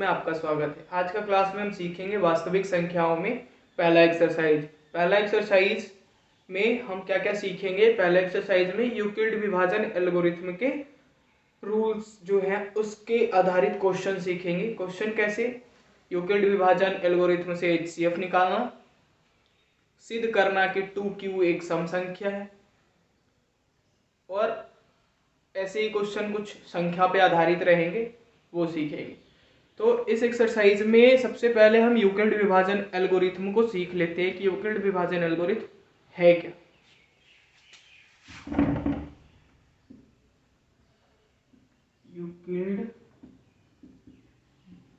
में आपका स्वागत है। आज का क्लास में हम सीखेंगे वास्तविक संख्याओं में पहला एक्सरसाइज। पहला एक्सरसाइज में हम क्या क्या सीखेंगे? पहला एक्सरसाइज में यूक्लिड विभाजन एल्गोरिथम के रूल्स जो हैं उसके आधारित क्वेश्चन सीखेंगे। क्वेश्चन कैसे? यूक्लिड विभाजन एल्गोरिथम से HCF निकालना, सिद्ध करना कि 2q एक सम संख्या है, और ऐसे ही क्वेश्चन कुछ संख्या पे आधारित रहेंगे, वो सीखेंगे। तो इस एक्सरसाइज में सबसे पहले हम यूक्लिड विभाजन एल्गोरिथम को सीख लेते हैं कि यूक्लिड विभाजन एल्गोरिथम है क्या। यूक्लिड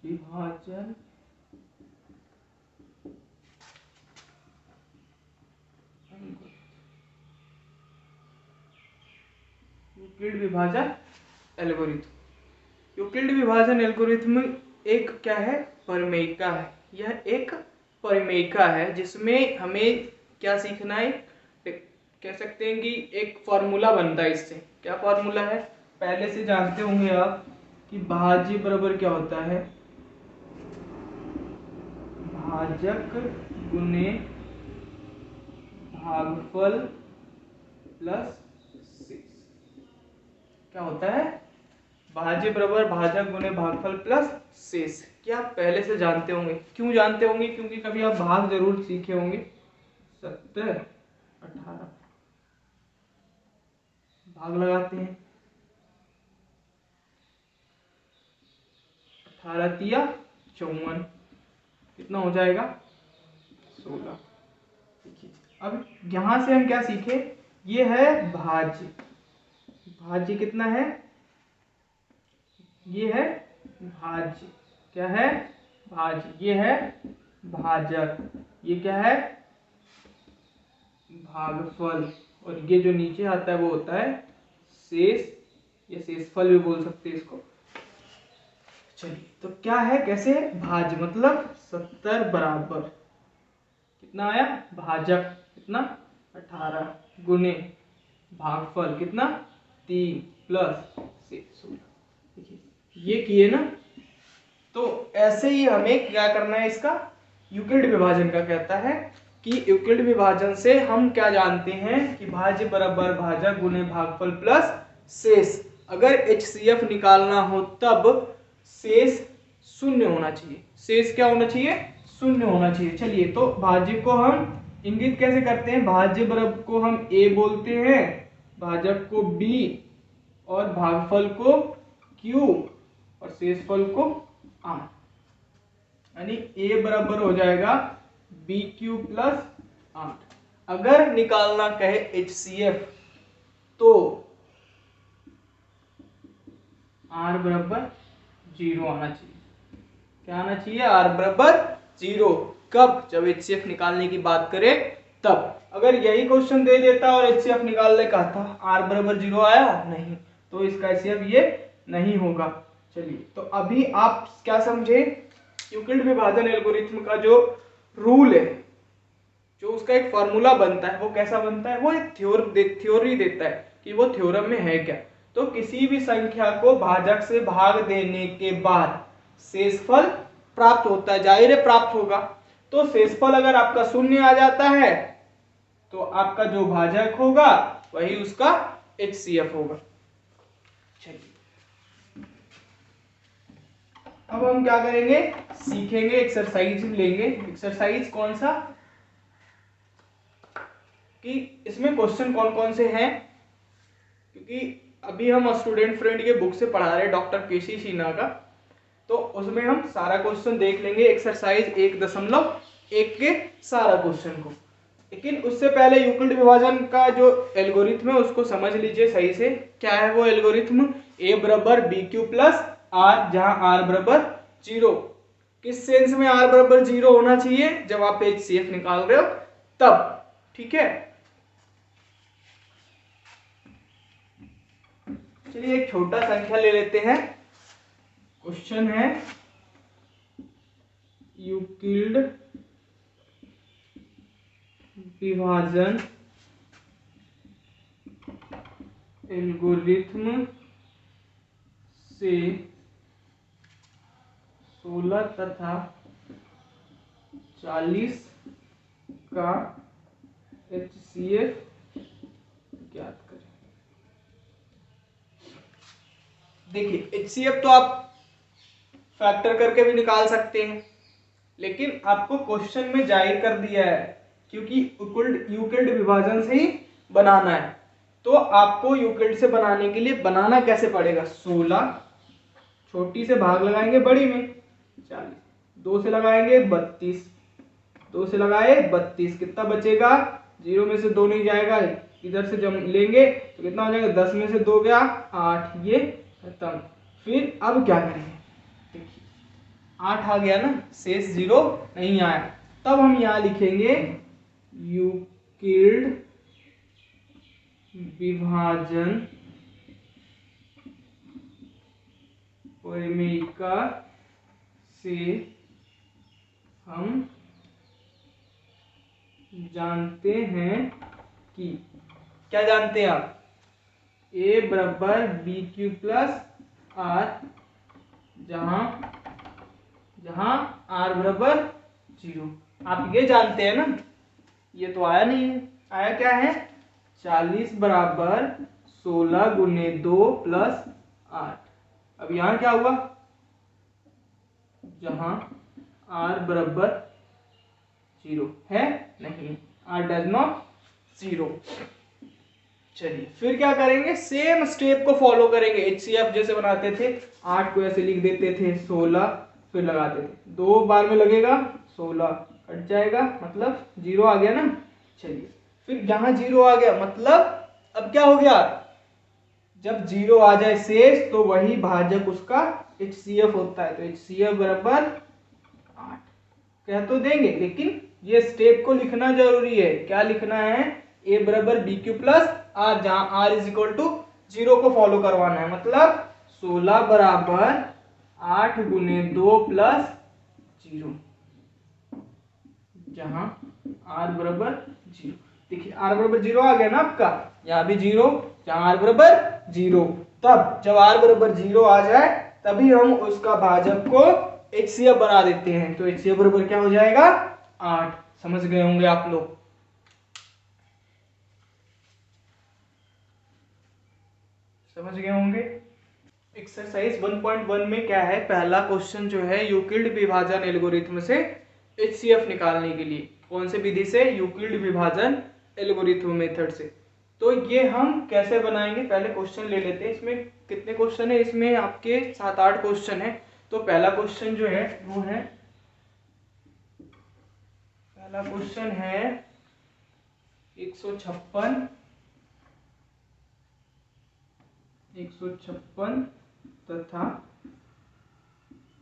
विभाजन यूक्लिड विभाजन एल्गोरिथम। यूक्लिड विभाजन एल्गोरिथम एक क्या है? परिमेयिका है। यह एक परिमेयिका है जिसमें हमें क्या सीखना है? कह सकते हैं कि एक फॉर्मूला बनता है इससे। क्या फॉर्मूला है? पहले से जानते होंगे आप कि भाज्य बराबर क्या होता है? भाजक गुने भागफल प्लस शेष। क्या होता है? भाज्य बराबर भाजक गुने भागफल प्लस शेष। क्या आप पहले से जानते होंगे? क्यों जानते होंगे? क्योंकि कभी आप भाग जरूर सीखे होंगे। 70 18 भाग लगाते हैं। 18 तिया 54, कितना हो जाएगा? 16। देखिए अब यहां से हम क्या सीखे? ये है भाज्य। भाज्य कितना है? ये है भाज्य। क्या है? भाज्य। ये है भाजक। ये क्या है? भागफल। और ये जो नीचे आता है वो होता है शेष, या शेषफल भी बोल सकते हैं इसको। चलिए तो क्या है, कैसे? भाज्य मतलब 70 बराबर कितना आया? भाजक कितना? 18 गुने भागफल कितना? 3 प्लस 16। देखिए ये किए ना। तो ऐसे ही हमें क्या करना है? इसका यूक्लिड विभाजन का कहता है कि यूक्लिड विभाजन से हम क्या जानते हैं कि भाज्य बराबर भाजक गुने भागफल प्लस शेष। अगर HCF निकालना हो तब शेष शून्य होना चाहिए। शेष क्या होना चाहिए? शून्य होना चाहिए। चलिए तो भाज्य को हम इंगित कैसे करते हैं? भाज्य बराबर को हम A बोलते हैं, भाजक को B, और भागफल को Q, और शेषफल को R। यानी A बराबर हो जाएगा BQ प्लस R। अगर निकालना कहे HCF तो R बराबर 0 आना चाहिए। क्या आना चाहिए? R बराबर 0। कब? जब HCF निकालने की बात करें तब। अगर यही क्वेश्चन दे देता और HCF निकालने का था, R बराबर 0 आया नहीं, तो इसका HCF ये नहीं होगा। चलिए तो अभी आप क्या समझे? यूक्लिड विभाजन एल्गोरिथम का जो रूल है, जो उसका एक फॉर्मूला बनता है, वो कैसा बनता है? वो एक थ्योरी देता है कि वो थ्योरम में है क्या। तो किसी भी संख्या को भाजक से भाग देने के बाद शेषफल प्राप्त होता है, जाहिर है प्राप्त होगा। तो शेषफल अगर आपका शून्य आ जाता है तो आपका जो भाजक होगा वही उसका HCF होगा। चलिए अब हम क्या करेंगे? सीखेंगे, एक्सरसाइज लेंगे। एक्सरसाइज कौन सा? कि इसमें क्वेश्चन कौन कौन से हैं, क्योंकि अभी हम स्टूडेंट फ्रेंड के बुक से पढ़ा रहे हैं डॉक्टर केसी सिन्हा का, तो उसमें हम सारा क्वेश्चन देख लेंगे, एक्सरसाइज 1.1 के सारा क्वेश्चन को। लेकिन उससे पहले यूक्लिड विभाजन का जो एल्गोरिथम है उसको समझ लीजिए सही से। क्या है वो एल्गोरिथम? A बराबर BQ प्लस R, जहां R बराबर 0। किस सेंस में R बराबर 0 होना चाहिए? जब आप HCF निकाल रहे हो तब। ठीक है, चलिए एक छोटा संख्या ले लेते हैं। क्वेश्चन है यूक्लिड विभाजन एल्गोरिथम से 16 तथा 40 का HCF ज्ञात करें। देखिए HCF तो आप फैक्टर करके भी निकाल सकते हैं, लेकिन आपको क्वेश्चन में जाहिर कर दिया है क्योंकि यूक्लिड विभाजन से ही बनाना है, तो आपको यूक्लिड से बनाने के लिए बनाना कैसे पड़ेगा, 16 छोटी से भाग लगाएंगे बड़ी में 40, 2 से लगाएंगे 32, 2 से लगाए 32, कितना बचेगा, 0 में से 2 नहीं जाएगा, इधर से जब लेंगे तो कितना हो जाएगा, 10 में से 2 गया 8, ये खत्म। फिर अब क्या करेंगे, देखिए 8 आ गया ना, शेष 0 नहीं आया, तब हम यहाँ लिखेंगे यूक्लिड विभाजन परिमेयिका से हम जानते हैं कि, क्या जानते हैं आप, a बराबर बी क्यू प्लस आर, जहां r बराबर 0। आप ये जानते हैं ना, ये तो आया नहीं है, आया क्या है, 40 बराबर 16 गुने 2 प्लस 8। अब यहां क्या हुआ, जहां r बराबर 0 है नहीं, r डज नॉट 0। चलिए फिर क्या करेंगे, सेम स्टेप को फॉलो करेंगे, HCF जैसे बनाते थे, 8 को ऐसे लिख देते थे, 16 फिर लगाते थे, 2 बार में लगेगा 16 कट जाएगा, मतलब 0 आ गया ना। चलिए फिर यहाँ 0 आ गया, मतलब अब क्या हो गया, जब 0 आ जाए शेष तो वही भाजक उसका HCF होता है, तो HCF बराबर 8 कह तो देंगे, लेकिन ये स्टेप को लिखना जरूरी है। क्या लिखना है, a बराबर बी क्यू प्लस आर, जहां r इज इक्वल टू 0 को फॉलो करवाना है, मतलब 16 बराबर 8 गुने 2 प्लस 0, जहां r बराबर 0। देखिए r बराबर 0 आ गया ना आपका, यहाँ भी 0, जहां r बराबर 0, तब जब r बराबर 0 आ जाए तभी हम उसका भाजक को HCF बना देते हैं, तो HCF बराबर क्या हो जाएगा, 8। समझ गए होंगे आप लोग, समझ गए होंगे। एक्सरसाइज 1.1 में क्या है, पहला क्वेश्चन जो है यूक्लिड विभाजन एल्गोरिथम से HCF निकालने के लिए, कौन से विधि से, यूक्लिड विभाजन एल्गोरिथम मेथड से। तो ये हम कैसे बनाएंगे, पहले क्वेश्चन ले लेते हैं। इसमें कितने क्वेश्चन है, इसमें आपके 7-8 क्वेश्चन है। तो पहला क्वेश्चन जो है वो है, पहला क्वेश्चन है 156 तथा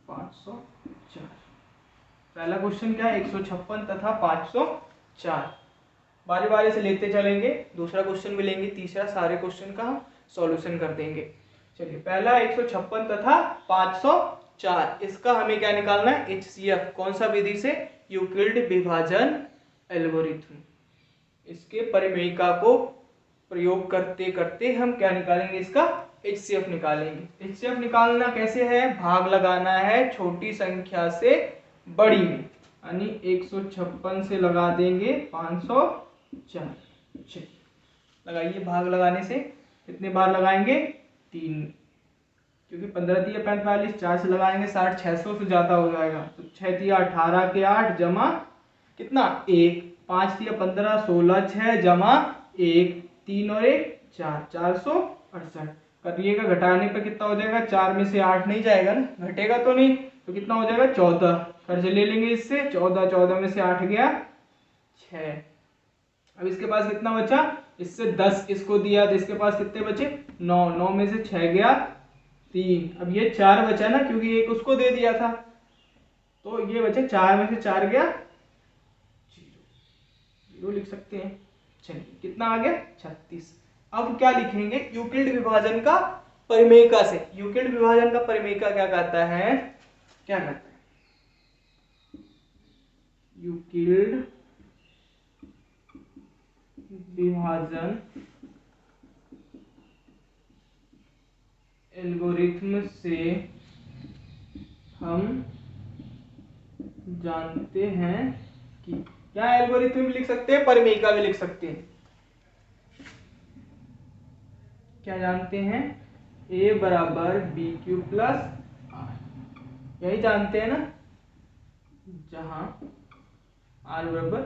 504। पहला क्वेश्चन क्या है, 156 तथा 504। बारी बारी से लेते चलेंगे, दूसरा क्वेश्चन भी लेंगे, तीसरा, सारे क्वेश्चन का सॉल्यूशन कर देंगे। चलिए पहला 156 तथा 504, इसका हमें क्या निकालना है, HCF, कौन सा विधि से, यूक्लिड विभाजन एल्गोरिथम। इसके परिमेयिका को प्रयोग करते करते हम क्या निकालेंगे, इसका HCF निकालेंगे। HCF निकालना कैसे है, भाग लगाना है छोटी संख्या से बड़ी में, यानी 156 से लगा देंगे 504। लगाइए, भाग लगाने से कितने बार लगाएंगे, 3, क्योंकि 15 तिया 45, 4 से लगाएंगे 60, 600 से ज्यादा हो जाएगा, तो 6 तिया 18 के 8 जमा कितना 1, 5 तिया 15, 16 6 जमा 1, 3 और 1 4, 468। करिएगा, घटाने पर कितना हो जाएगा, 4 में से 8 नहीं जाएगा ना, घटेगा तो नहीं, तो कितना हो जाएगा 14, खर्च ले लेंगे इससे, 14, 14 में से 8 गया 6। अब इसके पास कितना बचा, इससे 10 इसको दिया तो इसके पास कितने बचे 9, 9 में से 6 गया 3। अब ये 4 बचा ना, क्योंकि एक उसको दे दिया था, तो ये बचे 4 में से 4 गया 0 लिख सकते हैं। चलिए कितना आ गया 36। अब क्या लिखेंगे, यूक्लिड विभाजन का परिमेयिका से। यूक्लिड विभाजन का परिमेयिका क्या कहता है, क्या कहता है, यूक्लिड विभाजन एल्गोरिथम से हम जानते हैं कि, क्या एल्गोरिथम भी लिख सकते हैं, परिमेयिका भी लिख सकते हैं। क्या जानते हैं? a बराबर बी क्यू प्लस आर, यही जानते हैं ना, जहां r बराबर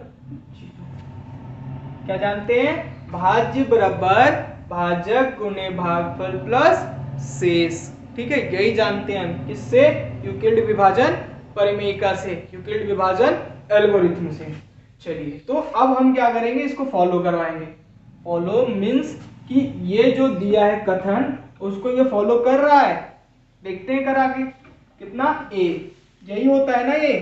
0। क्या जानते हैं? भाज्य बराबर भाजक गुणे भागफल प्लस शेष। ठीक है, यही जानते हैं हम किससे? यूक्लिड विभाजन परिमेयिका से, यूक्लिड विभाजन एल्गोरिथम से। चलिए, तो अब हम क्या करेंगे, इसको फॉलो करवाएंगे। फॉलो मीन्स कि ये जो दिया है कथन, उसको ये फॉलो कर रहा है। देखते हैं करा के कितना, a, यही होता है ना ये,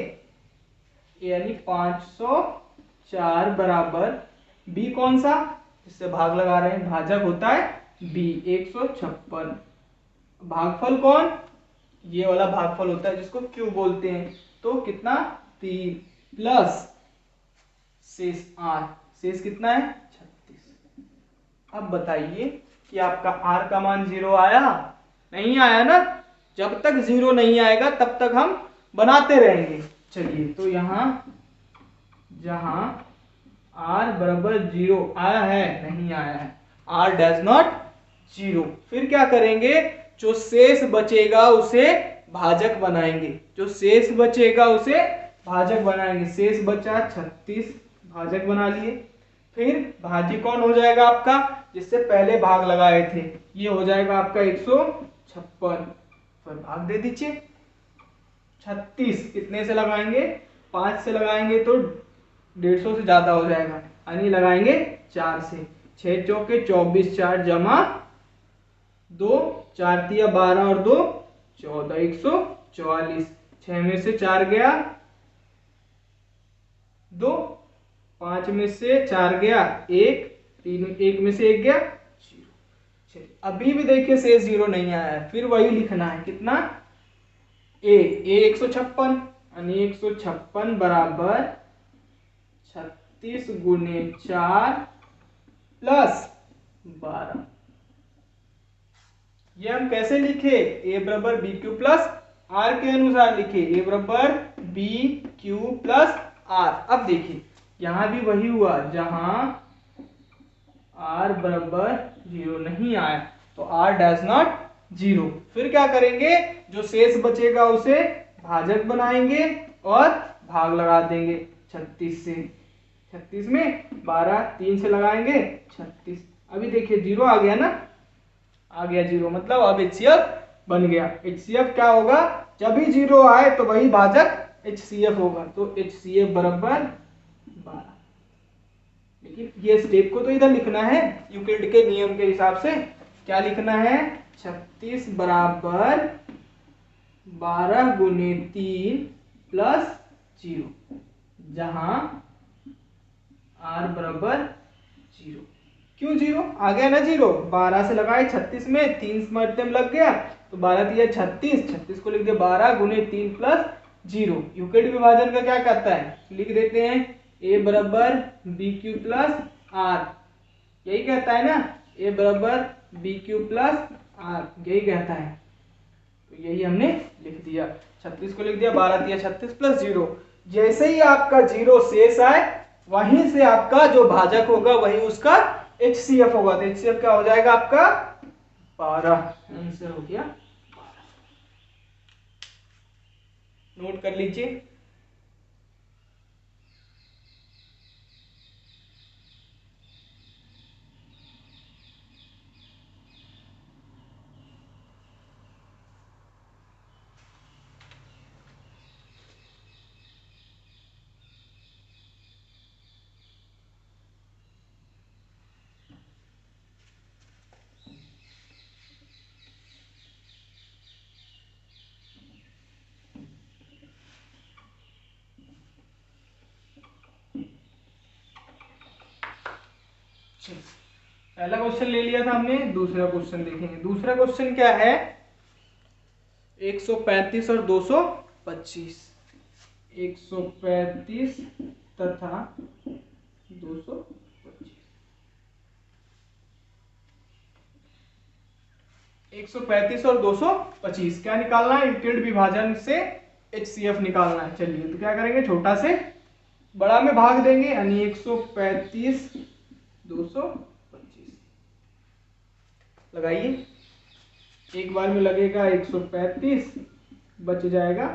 यानी 504 बराबर b कौन सा, इससे भाग लगा रहे हैं, भाजक होता है b 156। भागफल कौन, ये वाला भागफल होता है जिसको q बोलते हैं। तो कितना 3 प्लस शेष r, शेष कितना है 36। अब बताइए कि आपका r का मान 0 आया? नहीं आया ना। जब तक 0 नहीं आएगा तब तक हम बनाते रहेंगे। चलिए, तो यहां जहां r बराबर 0 आया है, नहीं आया है, r डज नॉट 0, फिर क्या करेंगे, जो शेष बचेगा उसे भाजक बनाएंगे, जो शेष बचेगा उसे भाजक बनाएंगे। शेष बचा 36, भाजक बना लिए। फिर भाज्य कौन हो जाएगा आपका, जिससे पहले भाग लगाए थे, ये हो जाएगा आपका 156, फिर भाग दे दीजिए। 36 कितने से लगाएंगे, 5 से लगाएंगे तो 150 से ज्यादा हो जाएगा, यानी लगाएंगे 4 से। 6 चौके 24, 4 जमा 2, 4 तिया 12 और 2 14, 144। 6 में से 4 गया 2, 5 में से 4 गया 1, 3 1 में से 1 गया 0। अभी भी देखिए शेष 0 नहीं आया है, फिर वही लिखना है, कितना, a 156, यानी 156 बराबर 36 गुने 4 प्लस 12। ये हम कैसे लिखे, a बराबर बी क्यू प्लस आर के अनुसार लिखे, a बराबर बी क्यू प्लस आर। अब देखिए यहां भी वही हुआ, जहां r बराबर 0 नहीं आया तो r डज नॉट 0। फिर क्या करेंगे, जो शेष बचेगा उसे भाजक बनाएंगे और भाग लगा देंगे 36 से। 36 में 12, 3 से लगाएंगे 36। अभी देखिए 0 आ गया ना, आ गया 0, मतलब अब HCF बन गया। HCF क्या होगा, जब भी 0 आए तो वही भाजक HCF होगा, तो HCF बराबर 12। लेकिन ये स्टेप को तो इधर लिखना है यूक्लिड के नियम के हिसाब से। क्या लिखना है, 36 बराबर 12 गुने 3 प्लस 0, जहां r बराबर 0। क्यों 0 आ गया ना, 0 12 से लगाए 36 में, 3 मरते में लग गया तो 12 तिया 36, 36 को लिख दिया 12 गुने 3 प्लस 0। यूक्लिड विभाजन का क्या कहता है, लिख देते हैं a बराबर बी क्यू प्लस आर, यही कहता है ना, a बराबर बी क्यू प्लस आर, यही कहता है। तो यही हमने लिख दिया, 36 को लिख दिया 12 तिया 36 प्लस 0। जैसे ही आपका 0 शेष आए, वहीं से आपका जो भाजक होगा वही उसका HCF होगा, तो HCF क्या हो जाएगा आपका 12। आंसर हो गया 12। नोट कर लीजिए। पहला क्वेश्चन ले लिया था हमने, दूसरा क्वेश्चन देखेंगे। दूसरा क्वेश्चन क्या है, 135 और 225, 135 तथा 225। 135 और 225 क्या निकालना है, यूक्लिड विभाजन से HCF निकालना है। चलिए तो क्या करेंगे, छोटा से बड़ा में भाग देंगे, यानी 135 225 लगाइए। एक बार में लगेगा 135, बच जाएगा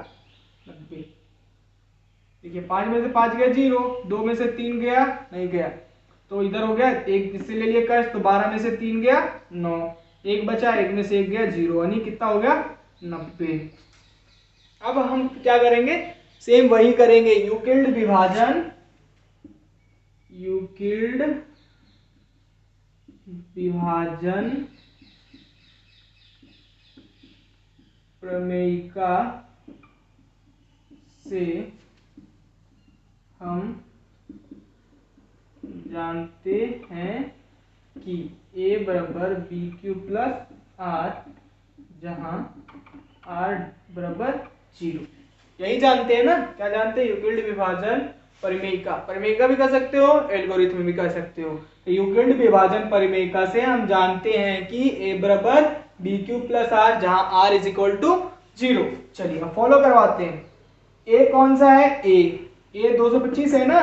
90। देखिए 5 में से 5 गया 0, 2 में से 3 गया नहीं गया, तो इधर हो गया एक, इससे ले लिए कष्ट, तो 12 में से 3 गया 9, एक बचा, एक में से 1 गया 0, यानी कितना हो गया 90। अब हम क्या करेंगे, सेम वही करेंगे, यूक्लिड विभाजन, यूक्लिड विभाजन प्रमेयिका से हम जानते हैं कि a बराबर बी क्यू प्लस आर, जहां r बराबर 0। यही जानते हैं ना, क्या जानते हैं, यूक्लिड विभाजन परिमेयिका। परिमेयिका भी कर सकते हो, एल्गोरिथम भी कर सकते हो। तो यूक्लिड विभाजन परिमेयिका से हम जानते हैं कि a बराबर बी क्यू प्लस आर, जहां r इज इक्वल टू 0। चलिए अब फॉलो करवाते हैं। a कौन सा है, a 225 है ना,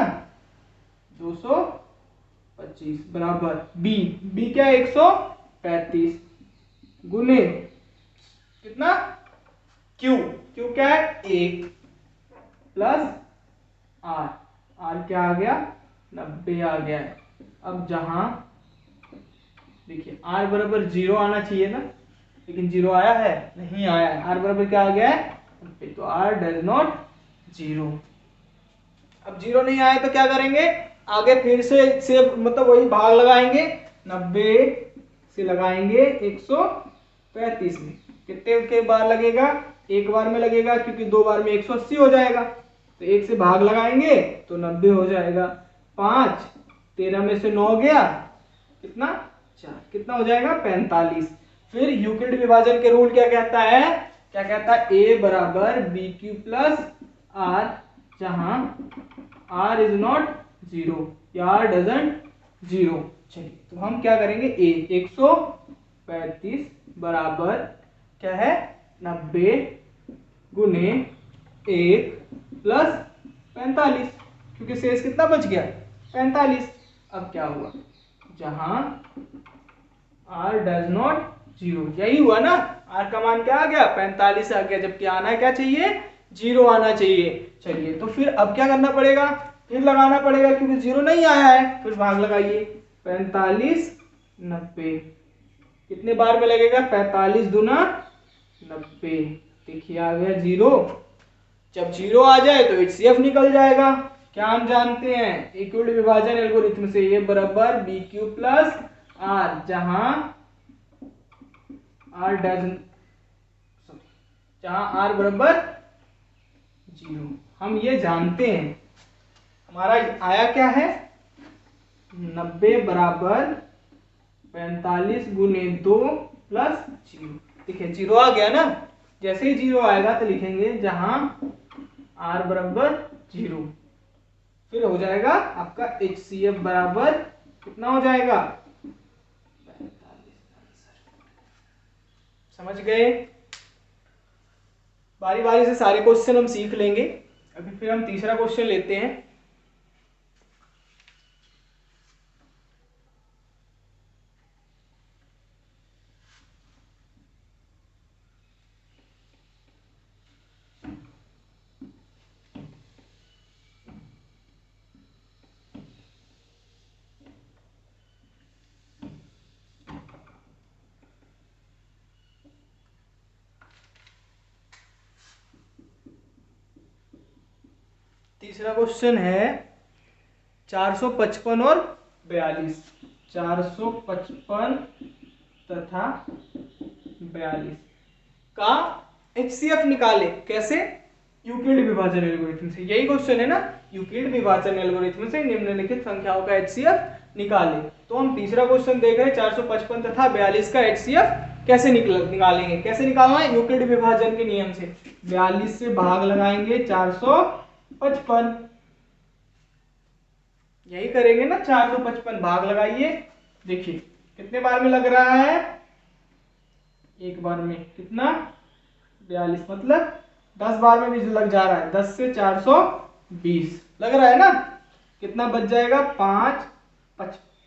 225 बराबर b क्या है 135 गुने कितना q क्या है 1 प्लस r क्या आ गया 90 आ गया है। अब जहां देखिए r बराबर 0 आना चाहिए ना, लेकिन 0 आया है नहीं आया है, r बराबर क्या आ गया है 90, तो r डज नॉट 0। अब 0 नहीं आया तो क्या करेंगे, आगे फिर से मतलब वही भाग लगाएंगे, 90 से लगाएंगे 135 में, कितने के बार लगेगा, एक बार में लगेगा, क्योंकि 2 बार में 180 हो जाएगा, तो 1 से भाग लगाएंगे तो 90 हो जाएगा। 5 13 में से 9 गया कितना 4, कितना हो जाएगा 45। फिर यूक्लिड विभाजन के रूल क्या कहता है, a बराबर बी क्यू प्लस आर, जहां r इज नॉट 0 या r डजंट 0। चलिए तो हम क्या करेंगे, a 135 बराबर क्या है 90 गुने 1 प्लस 45, क्योंकि शेष कितना बच गया 45। अब क्या हुआ, जहां r डज नॉट 0, यही हुआ ना, r का मान क्या आ गया 45 आ गया, जबकि आना क्या चाहिए 0 आना चाहिए। चलिए तो फिर अब क्या करना पड़ेगा, फिर लगाना पड़ेगा, क्योंकि 0 नहीं आया है, फिर भाग लगाइए 45 90, कितने बार में लगेगा 45 दूना 90, देखिए आ गया 0। जब 0 आ जाए तो HCF निकल जाएगा। क्या हम जानते हैं, यूक्लिड विभाजन एल्गोरिथम से a बराबर बी क्यू प्लस आर, जहां r बराबर 0, हम ये जानते हैं। हमारा आया क्या है 90 बराबर 45 गुने 2 प्लस 0, देखिए 0 आ गया ना, जैसे ही 0 आएगा तो लिखेंगे जहां r बराबर 0, फिर हो जाएगा आपका HCF बराबर कितना हो जाएगा 45। समझ गए, बारी बारी से सारे क्वेश्चन हम सीख लेंगे। अभी फिर हम तीसरा क्वेश्चन लेते हैं। तीसरा क्वेश्चन है 455 और 42, 455 तथा 42 का HCF निकाले, कैसे, यूक्लिड विभाजन एल्गोरिथम से। यही क्वेश्चन है ना, यूक्लिड विभाजन एल्गोरिथम से निम्नलिखित संख्याओं का HCF निकाले। तो हम तीसरा क्वेश्चन देख रहे हैं, 455 तथा 42 का HCF कैसे निकालेंगे, कैसे निकालना है, यूक्लिड विभाजन के नियम से। 42 से भाग लगाएंगे 455, यही करेंगे ना, 455 भाग लगाइए, देखिए कितने बार में लग रहा है, एक बार में, कितना 42, मतलब 10 बार में भी लग जा रहा है, 10 से 420 लग रहा है ना। कितना बच जाएगा, 5,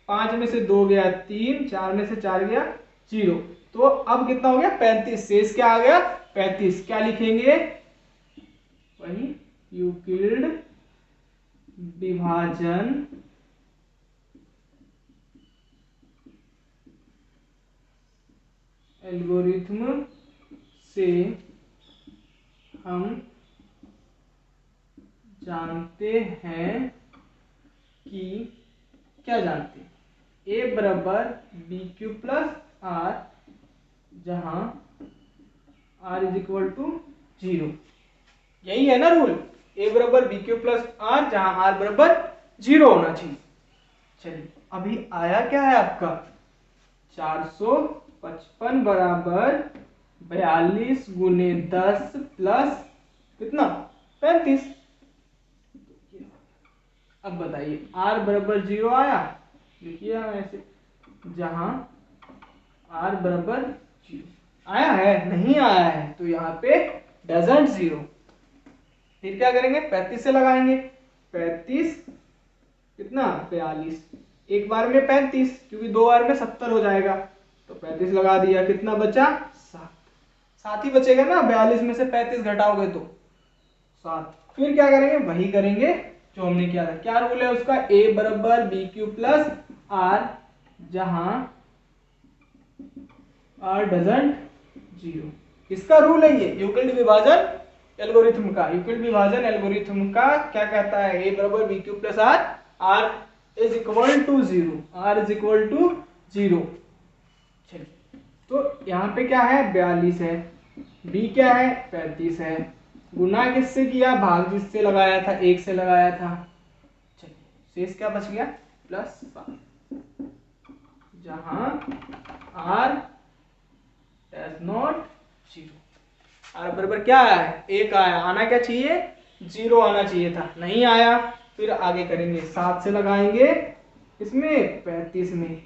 5 में से 2 गया 3, 4 में से 4 गया 0। तो अब कितना हो गया, 35। शेष क्या आ गया, 35। क्या लिखेंगे, वही यूक्लिड विभाजन एल्गोरिथ्म से हम जानते हैं कि, क्या जानते हैं, a बराबर बी क्यू प्लस आर, जहां r इज इक्वल टू 0। यही है ना रूल, a बराबर बी क्यू प्लस आर, जहां r बराबर 0 होना चाहिए। चलिए अभी आया क्या है आपका, 455 बराबर 42 गुने 10 प्लस कितना, 35। अब बताइए r बराबर 0 आया, देखिए हम ऐसे, जहां r बराबर 0 आया है, नहीं आया है तो यहाँ पे डजंट 0। फिर क्या करेंगे, 35 से लगाएंगे, 35 कितना, 42, एक बार में 35, क्योंकि 2 बार में 70 हो जाएगा, तो 35 लगा दिया, कितना बचा, 7। 7 ही बचेगा ना, 42 में से 35 घटाओगे तो 7। फिर क्या करेंगे, वही करेंगे जो हमने किया था। क्या रूल है उसका, a बराबर बी क्यू प्लस आर, जहां r डजंट 0। किसका रूल है ये, यूक्लिड विभाजन एल्गोरिथम का। यूक्लिड विभाजन एल्गोरिथम का क्या कहता है, a बराबर B Q plus R, r is equal to 0, r is equal to 0। चलिए तो यहाँ पे क्या है, 42 है, b क्या है, 35 है, गुना किससे किया, भाग जिससे लगाया था, 1 से लगाया था। चलिए शेष क्या बच गया, प्लस 5, जहां r डज नॉट 0। r बराबर क्या आया है, 1 आया, आना क्या चाहिए, 0 आना चाहिए था, नहीं आया। फिर आगे करेंगे, 7 से लगाएंगे, इसमें 35 में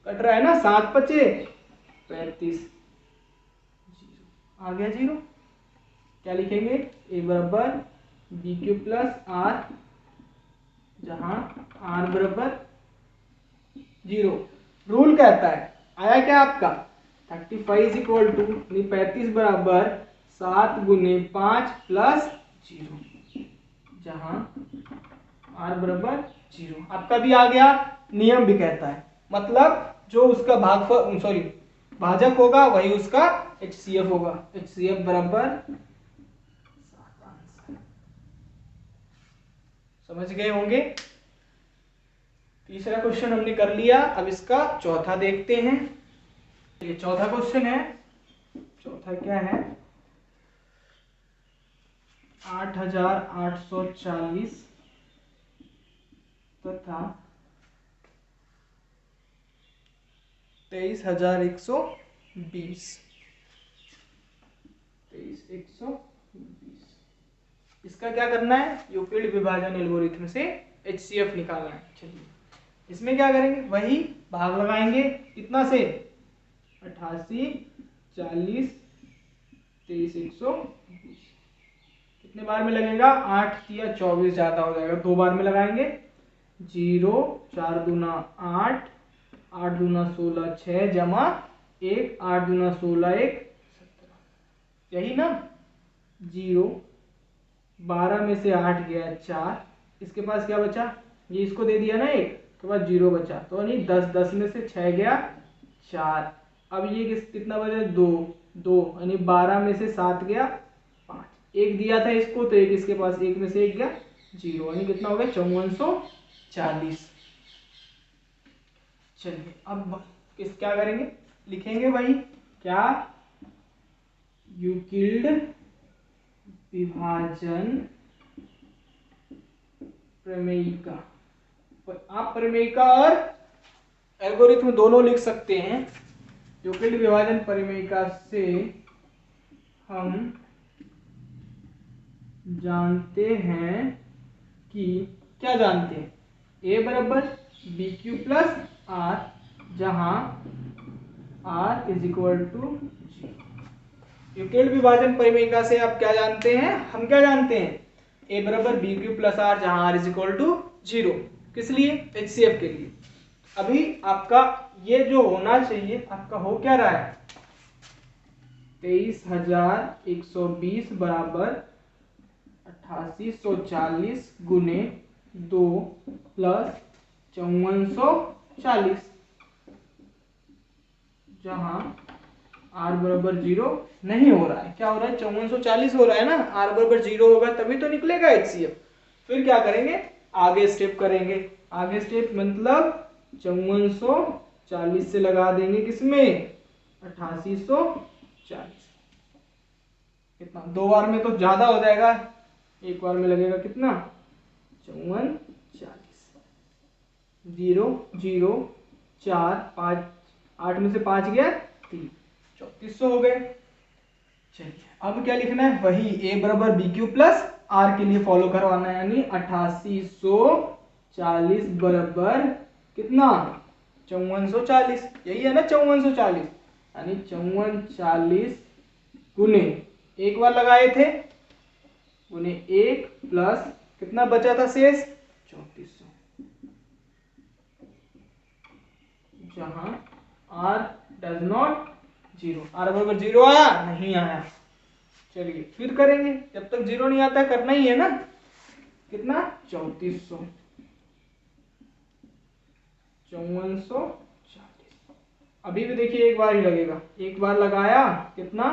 कट रहा है ना, 7 बचे 35, 0 आ गया 0। क्या लिखेंगे, a बराबर बी क्यू प्लस आर, जहां r बराबर 0। रूल कहता है, आया क्या आपका, 35 इज इक्वल टू 35 बराबर 7 गुने 5 प्लस 0, जहां r बराबर 0। आपका भी आ गया, नियम भी कहता है, मतलब जो उसका भागफल सॉरी भाजक होगा वही उसका HCF होगा। HCF बराबर 7 आंसर। समझ गए होंगे। तीसरा क्वेश्चन हमने कर लिया, अब इसका चौथा देखते हैं। ये चौथा क्वेश्चन है, चौथा क्या है, 8840 तथा 23120, 23120। इसका क्या करना है, यूक्लिड विभाजन एल्गोरिथम से HCF निकालना है। चलिए इसमें क्या करेंगे, वही भाग लगाएंगे, कितना से, 88 40 23120। कितने बार में लगेगा, 8 या 24 ज्यादा हो जाएगा, 2 बार में लगाएंगे, 0 4 दूना 8, 8 दूना 16 6 जमा 1, 8 दूना 16 1 17, यही ना। 0 12 में से 8 गया 4, इसके पास क्या बचा, ये इसको दे दिया ना 1, के बाद 0 बचा, तो नहीं 10, 10 में से 6 गया 4। अब ये कितना बचा, 2 2, यानी 12 में से 7 गया 5, 1 दिया था इसको, तो 1 इसके पास, 1 में से 1 गया 0, यानी कितना हो गया, 5440। चलिए अब क्या करेंगे, लिखेंगे वही, क्या, यूक्लिड विभाजन प्रमेयिका। आप प्रमेयिका और एल्गोरिथम दोनों लिख सकते हैं। यूक्लिड विभाजन प्रमेयिका से हम जानते हैं कि, क्या जानते हैं, a बराबर बी क्यू प्लस आर, जहां r is equal to 0। Euclid विभाजन परिमेयिका से आप क्या जानते हैं, हम क्या जानते हैं, a बराबर बी क्यू प्लस आर जहां आर इज इक्वल टू 0। किस लिए, HCF के लिए। अभी आपका ये जो होना चाहिए आपका हो क्या रहा है, 23,120 बराबर 8840 गुने 2 प्लस 5440, जहां r बराबर 0 नहीं हो रहा है। क्या हो रहा है, 5440 हो रहा है ना, r बराबर 0 होगा तभी तो निकलेगा HCF। फिर क्या करेंगे, आगे स्टेप करेंगे। आगे स्टेप मतलब 5440 से लगा देंगे किसमें, 8840। कितना, दो बार में तो ज्यादा हो जाएगा, एक बार में लगेगा कितना, 5440। 0 0 4 5, 8 में से 5 गया 3, 3400 हो गए। चलिए अब क्या लिखना है, वही a बराबर बी क्यू प्लस आर के लिए फॉलो करवाना है, यानी 8840 बराबर कितना, 5440, यही है ना 5440, यानी 5440 गुने, एक बार लगाए थे, गुने 1 प्लस कितना बचा था शेष, 3400, जहां r डज नॉट 0, r बराबर 0 आया, नहीं आया। चलिए फिर करेंगे, जब तक 0 नहीं आता करना ही है ना, कितना, 3400, 5440। अभी भी देखिए एक बार ही लगेगा, एक बार लगाया कितना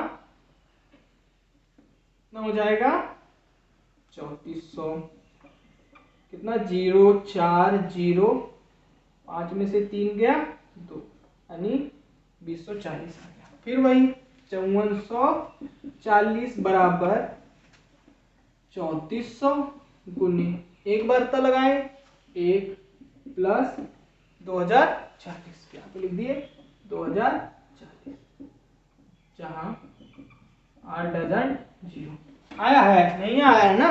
हो जाएगा, 3400, कितना, 0 4 0, 5 में से 3 गया 2, यानी 2040 आ गया। फिर वही 5440 बराबर 3400 गुने, एक बार तो लगाए 1 प्लस 2040, यहाँ पे लिख दिए 2040, जहां r डजंट 0 आया है, नहीं आया है ना,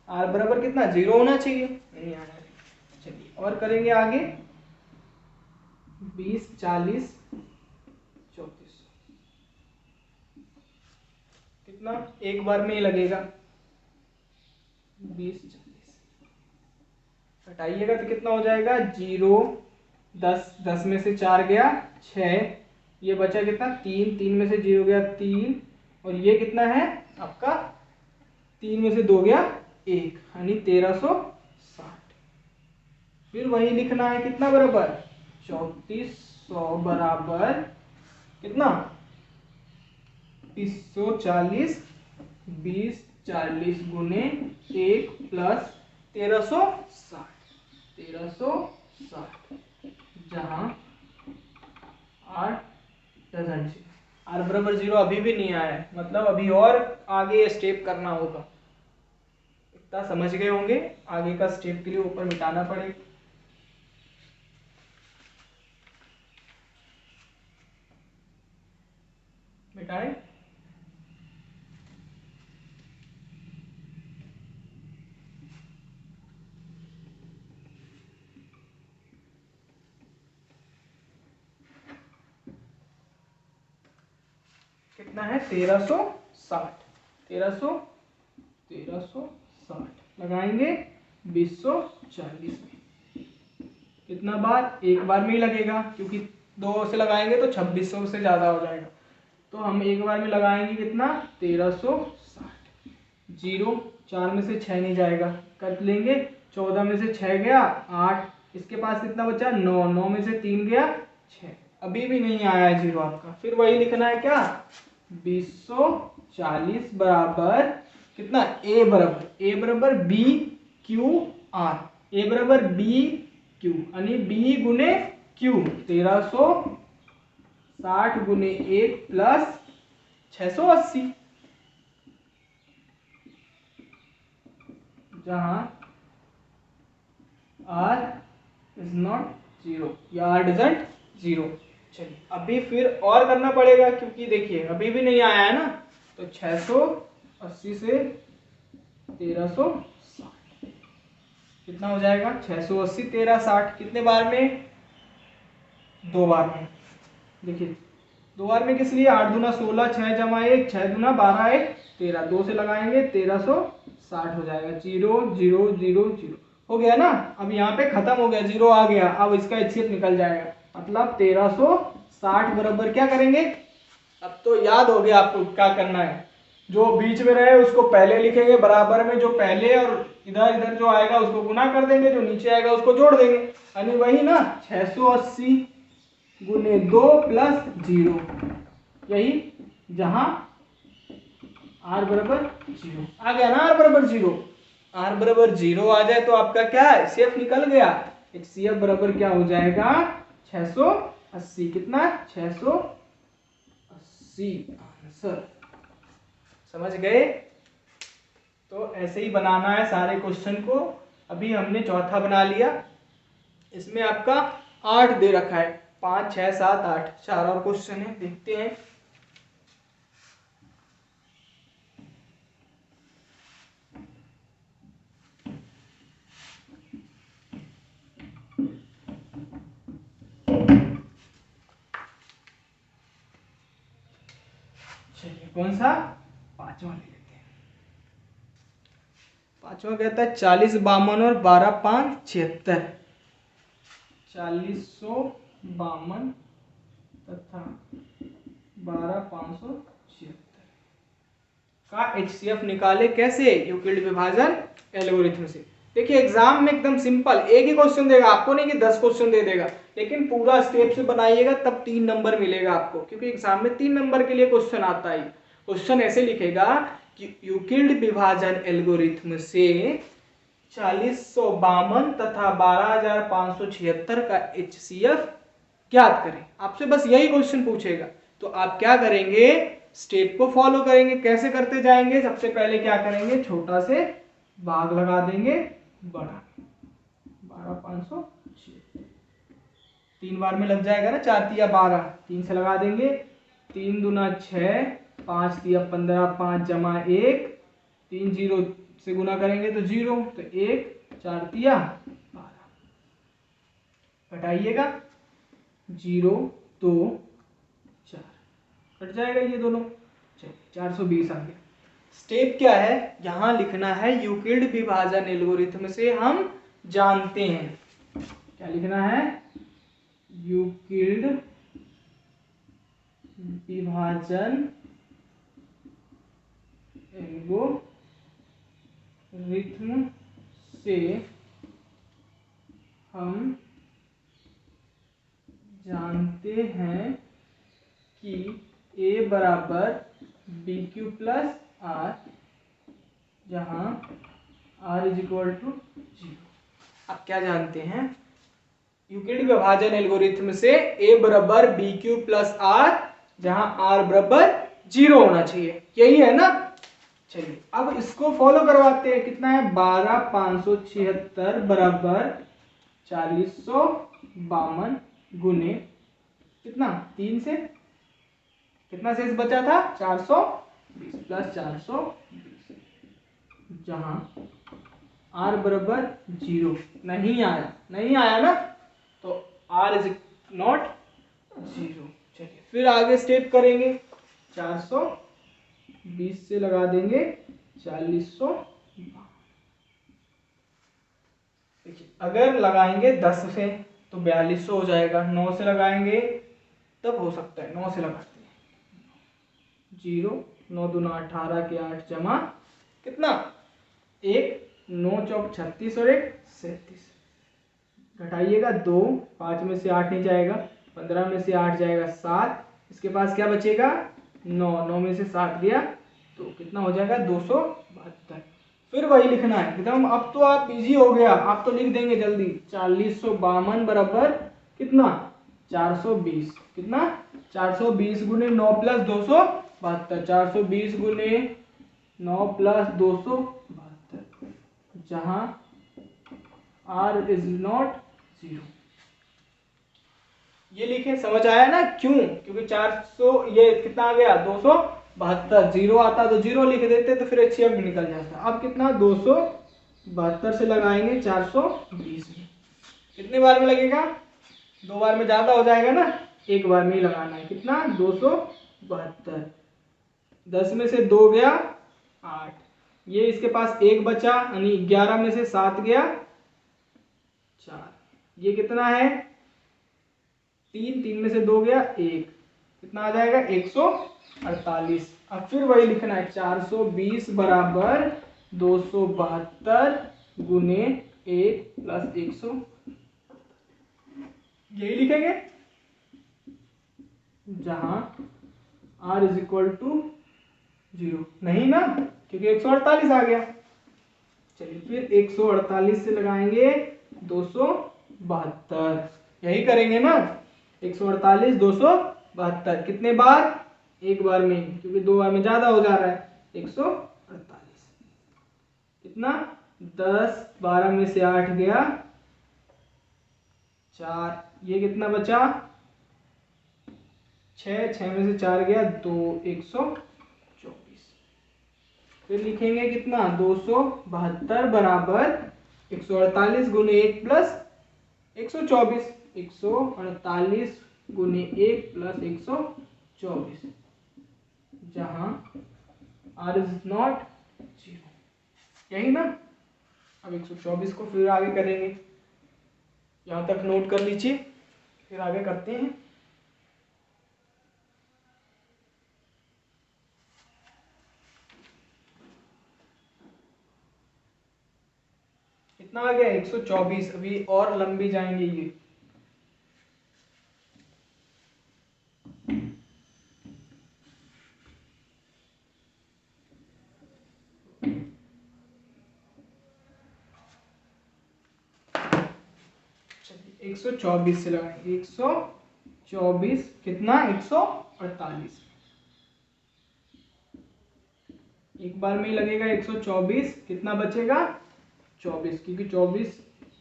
r बराबर कितना 0 होना चाहिए, नहीं आया है। चलिए और करेंगे आगे, 20 40 3400, कितना, एक बार में ही लगेगा, 20 40, हटाइएगा तो कितना हो जाएगा, 0 10, 10 में से 4 गया 6, ये बचा कितना 3, 3 में से 0 गया 3, और ये कितना है आपका, 3 में से 2 गया 1, यानी 1360। फिर वही लिखना है कितना बराबर, 3400 बराबर कितना, 2040, 20 40 गुने 1 प्लस 1360, 1360, जहां r डजंट 0, r बराबर 0 अभी भी नहीं आया है, मतलब अभी और आगे स्टेप करना होगा। इतना समझ गए होंगे, आगे का स्टेप के लिए ऊपर मिटाना पड़ेगा। मिटाए, कितना है 1360, 1360 लगाएंगे 2040 में, कितना बार, एक बार में ही लगेगा, क्योंकि 2 से लगाएंगे तो 2600 से ज्यादा हो जाएगा, तो हम एक बार में लगाएंगे कितना, 1360, 0 4 में से 6 नहीं जाएगा, कर लेंगे, 14 में से 6 गया 8, इसके पास कितना बचा 9, 9 में से 3 गया 6, अभी भी नहीं आया है 0 आपका। फिर वही लिखना है क्या, 2040 बराबर कितना, a बराबर बी क्यू आर, a बराबर बी क्यू, यानी b गुने q, 1360 गुने 1 प्लस 680, जहां r इज नॉट 0, या r डजंट 0। चलिए अभी फिर और करना पड़ेगा, क्योंकि देखिए अभी भी नहीं आया है ना, तो 680 से 1360 कितना हो जाएगा, 680 1360, कितने बार में, 2 बार में। देखिए 2 बार में किस लिए, 8 दूना 16, 6 जमा 1, 6 दूना 12, 1 13, 2 से लगाएंगे 1360 हो जाएगा। 0 0 0 0 हो गया ना। अब यहाँ पे खत्म हो गया, 0 आ गया। अब इसका HCF निकल जाएगा, मतलब 1360 बराबर क्या करेंगे, अब तो याद हो गया आपको क्या करना है। जो बीच में रहे उसको पहले लिखेंगे, बराबर में जो पहले और इधर इधर जो आएगा उसको गुना कर देंगे, जो नीचे आएगा उसको जोड़ देंगे, यानी वही ना 680 गुने 2 प्लस 0, यही जहां r बराबर 0 आ गया ना। r बराबर 0, r बराबर 0 आ जाए तो आपका क्या है, HCF निकल गया। HCF बराबर क्या हो जाएगा, 680। कितना, 680 आंसर। समझ गए। तो ऐसे ही बनाना है सारे क्वेश्चन को। अभी हमने चौथा बना लिया, इसमें आपका 8 दे रखा है, 5 6 7 8, 4 और क्वेश्चन है, देखते हैं। चलिए कौन सा, पांचवा ले लेते हैं। पांचवा कहता है 40 52 और 12 5 76, 4052 तथा 12 576 का HCF निकाले। कैसे, यूक्लिड विभाजन एल्गोरिथम से। देखिए एग्जाम में एकदम सिंपल, एक ही क्वेश्चन देगा आपको, नहीं कि 10 क्वेश्चन दे देगा, लेकिन पूरा स्टेप से बनाइएगा तब 3 नंबर मिलेगा आपको, क्योंकि एग्जाम में 3 नंबर के लिए क्वेश्चन आता है। क्वेश्चन ऐसे लिखेगा कि यूक्लिड विभाजन एल्गोरिथम से 4052 तथा 12576 का HCF ज्ञात करें। आपसे बस यही क्वेश्चन पूछेगा, तो आप क्या करेंगे, स्टेप को फॉलो करेंगे। कैसे करते जाएंगे, सबसे पहले क्या करेंगे, छोटा से भाग लगा देंगे बड़ा, 12576 3 बार में लग जाएगा ना, 4 तिया 12, 3 से लगा देंगे, 3 दूना 6, 5 तिया 15, 5 जमा 1, 3 0 से गुना करेंगे तो 0, तो 1 4 तिया 12, घटाइएगा 0 2 4, कट जाएगा ये दोनों। चलिए 420 आ गया। स्टेप क्या है, यहां लिखना है यूक्लिड विभाजन एल्गोरिथम से हम जानते हैं। क्या लिखना है, यूक्लिड विभाजन एल्गोरिथम से हम जानते हैं कि A बराबर BQ प्लस R, जहां R इज इक्वल टू 0। आप क्या जानते हैं, यूक्लिड विभाजन एल्गोरिथम से A बराबर BQ प्लस R, जहां R बराबर 0 होना चाहिए, यही है ना। चलिए अब इसको फॉलो करवाते हैं। कितना है, 12576 बराबर 4052 गुने कितना, 3 से कितना शेष बचा था, 420 प्लस 420, जहां R बराबर 0 नहीं आया ना, तो R इज नॉट 0। चलिए फिर आगे स्टेप करेंगे, 420 से लगा देंगे 4052। देखिए अगर लगाएंगे 10 से तो 4200 हो जाएगा, 9 से लगाएंगे तब हो सकता है, 9 से लगाते हैं, 0 9 दूना 18 के 8 जमा कितना 1, 9 चौक 36 और 1 37, घटाइएगा 2, 5 में से 8 नहीं जाएगा, 15 में से 8 जाएगा 7, इसके पास क्या बचेगा 9, 9 में से 7 गया तो कितना हो जाएगा 272। फिर वही लिखना है एकदम। अब तो आप इजी हो गया, आप तो लिख देंगे जल्दी। 4052 बराबर कितना 420, कितना 420 गुने 9 प्लस 272, 420 गुने 9 प्लस 272, जहां R इज नॉट 0। ये लिखे, समझ आया ना क्यों, क्योंकि 400 ये कितना आ गया 272, 0 आता तो 0 लिख देते तो फिर HCF भी निकल जाता। अब कितना 272 से लगाएंगे 420 में, कितने बार में लगेगा, 2 बार में ज्यादा हो जाएगा ना, एक बार में ही लगाना है। कितना 272। 10 में से 2 गया 8, ये इसके पास 1 बचा, यानी 11 में से 7 गया 4, ये कितना है 3, 3 में से 2 गया 1, कितना आ जाएगा 148। अब फिर वही लिखना है 420 बराबर 272 गुने 1 प्लस 100, यही लिखेंगे जहां r इज इक्वल टू 0, नहीं ना, क्योंकि 148 आ गया। चलिए फिर 148 से लगाएंगे 272, यही करेंगे ना, 148 272, कितने बार, एक बार में, क्योंकि 2 बार में ज्यादा हो जा रहा है। 148 कितना 10, 12 में से 8 गया 4, ये कितना बचा 6, 6 में से 4 गया 2, 124। फिर लिखेंगे कितना 272 बराबर 148 गुने 1 प्लस 124, 148 गुने 1 प्लस 124, जहां r इज नॉट 0, यही ना। अब 124 को फिर आगे करेंगे, यहां तक नोट कर लीजिए, फिर आगे करते हैं। कितना आ गया 124, अभी और लंबी जाएंगे ये। चलिए 124 से लगाएंगे, 124 कितना 148, एक बार में ही लगेगा 124, कितना बचेगा 24, क्योंकि 24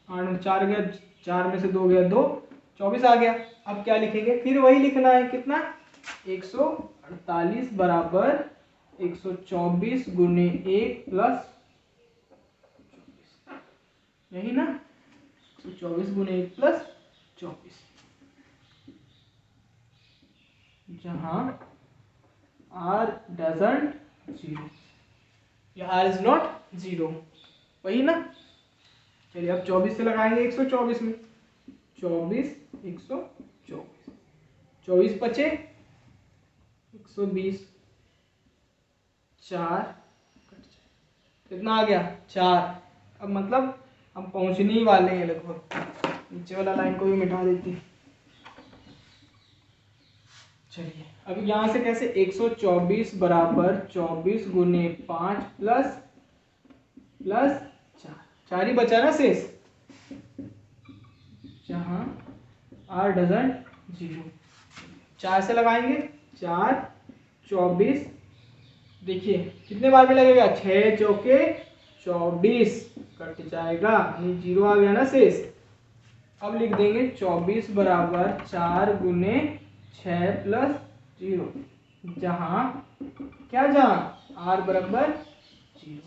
8 में 4 गया, 4 में से 2 गया 2, 24 आ गया। अब क्या लिखेंगे, फिर वही लिखना है, कितना 148 बराबर 124 गुने 1 प्लस 24, यही ना, 124 गुने 1 प्लस 24, जहां r डजंट 0, या r इज नॉट 0, वही ना। चलिए अब 24 से लगाएंगे 124 में, 24 124, 24 बचे 120, 4 कितना आ गया 4। अब मतलब हम पहुंचने ही वाले हैं लगभग, नीचे वाला लाइन को भी मिटा देती। चलिए अब यहां से कैसे 124 बराबर 24 गुने 5 प्लस 4, 4 ही बचा ना शेष, जहां r डजंट 0। 4 से लगाएंगे 4, 24, देखिए कितने बार में लगेगा 6 चौके 24, कट जाएगा, 0 आ गया ना शेष। अब लिख देंगे 24 बराबर 4 गुने 6 प्लस 0, जहां क्या, जहां r बराबर 0,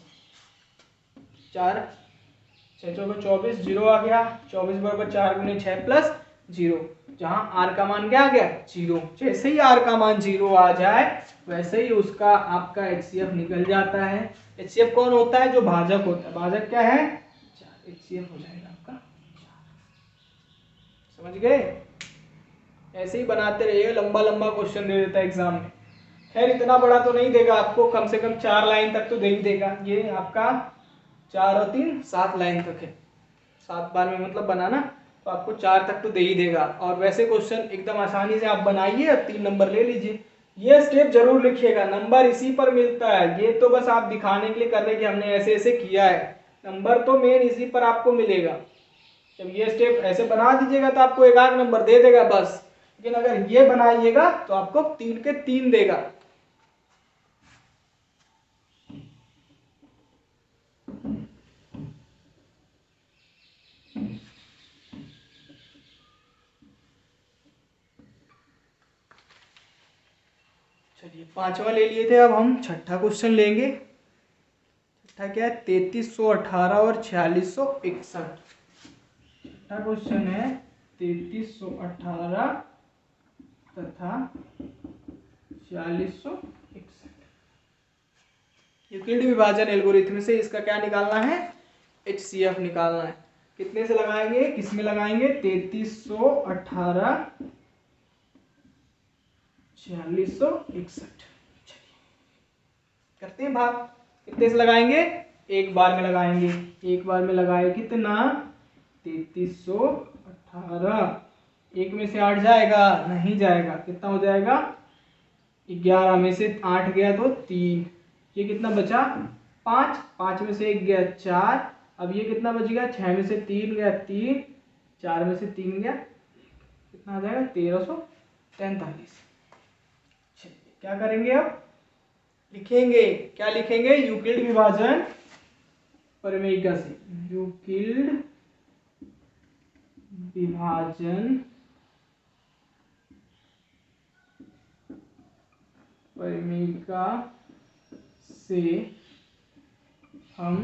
4 6 चौके 24, 0 आ गया, 24 बराबर 4 गुने 6 प्लस 0, जहां r का मान क्या आ गया 0। जैसे ही r का मान 0 आ जाए वैसे ही उसका आपका HCF निकल जाता है। HCF कौन होता है, जो भाजक होता है, भाजक क्या है 4, HCF हो जाएगा आपका 4। समझ गए, ऐसे ही बनाते रहिए, लंबा लंबा क्वेश्चन दे देता है एग्जाम में। खैर इतना बड़ा तो नहीं देगा आपको, कम से कम 4 लाइन तक तो दे ही देगा। ये आपका 4 और 3 7 लाइन तक है, 7 बार में मतलब बनाना, तो आपको 4 तक तो दे ही देगा। और वैसे क्वेश्चन एकदम आसानी से आप बनाइए और 3 नंबर ले लीजिए। ये स्टेप जरूर लिखिएगा, नंबर इसी पर मिलता है। ये तो बस आप दिखाने के लिए कर रहे कि हमने ऐसे ऐसे किया है, नंबर तो मेन इसी पर आपको मिलेगा। जब ये स्टेप ऐसे बना दीजिएगा तो आपको 1 नंबर दे देगा बस, लेकिन अगर ये बनाइएगा तो आपको 3 के 3 देगा। चलिए 5वां ले लिए थे, अब हम छठा क्वेश्चन लेंगे। छठा क्या है, 3318 और 4661। छठा क्वेश्चन है 3318 तथा 4661। यूक्लिड विभाजन एल्गोरिथम से इसका क्या निकालना है, HCF निकालना है। कितने से लगाएंगे, किसमें लगाएंगे, 3318 4661। करते हैं भाग, कितने से लगाएंगे, एक बार में लगाएंगे। एक बार में लगाए कितना, 3318, एक में से 8 जाएगा, नहीं जाएगा, कितना हो जाएगा, 11 में से 8 गया तो 3, ये कितना बचा 5, 5 में से 1 गया 4, अब ये कितना बच गया, 6 में से 3 गया 3, 4 में से 3 गया, कितना आ जाएगा 1343। क्या करेंगे, अब लिखेंगे, क्या लिखेंगे, यूक्लिड विभाजन प्रमेयिका से, यूक्लिड विभाजन प्रमेयिका से हम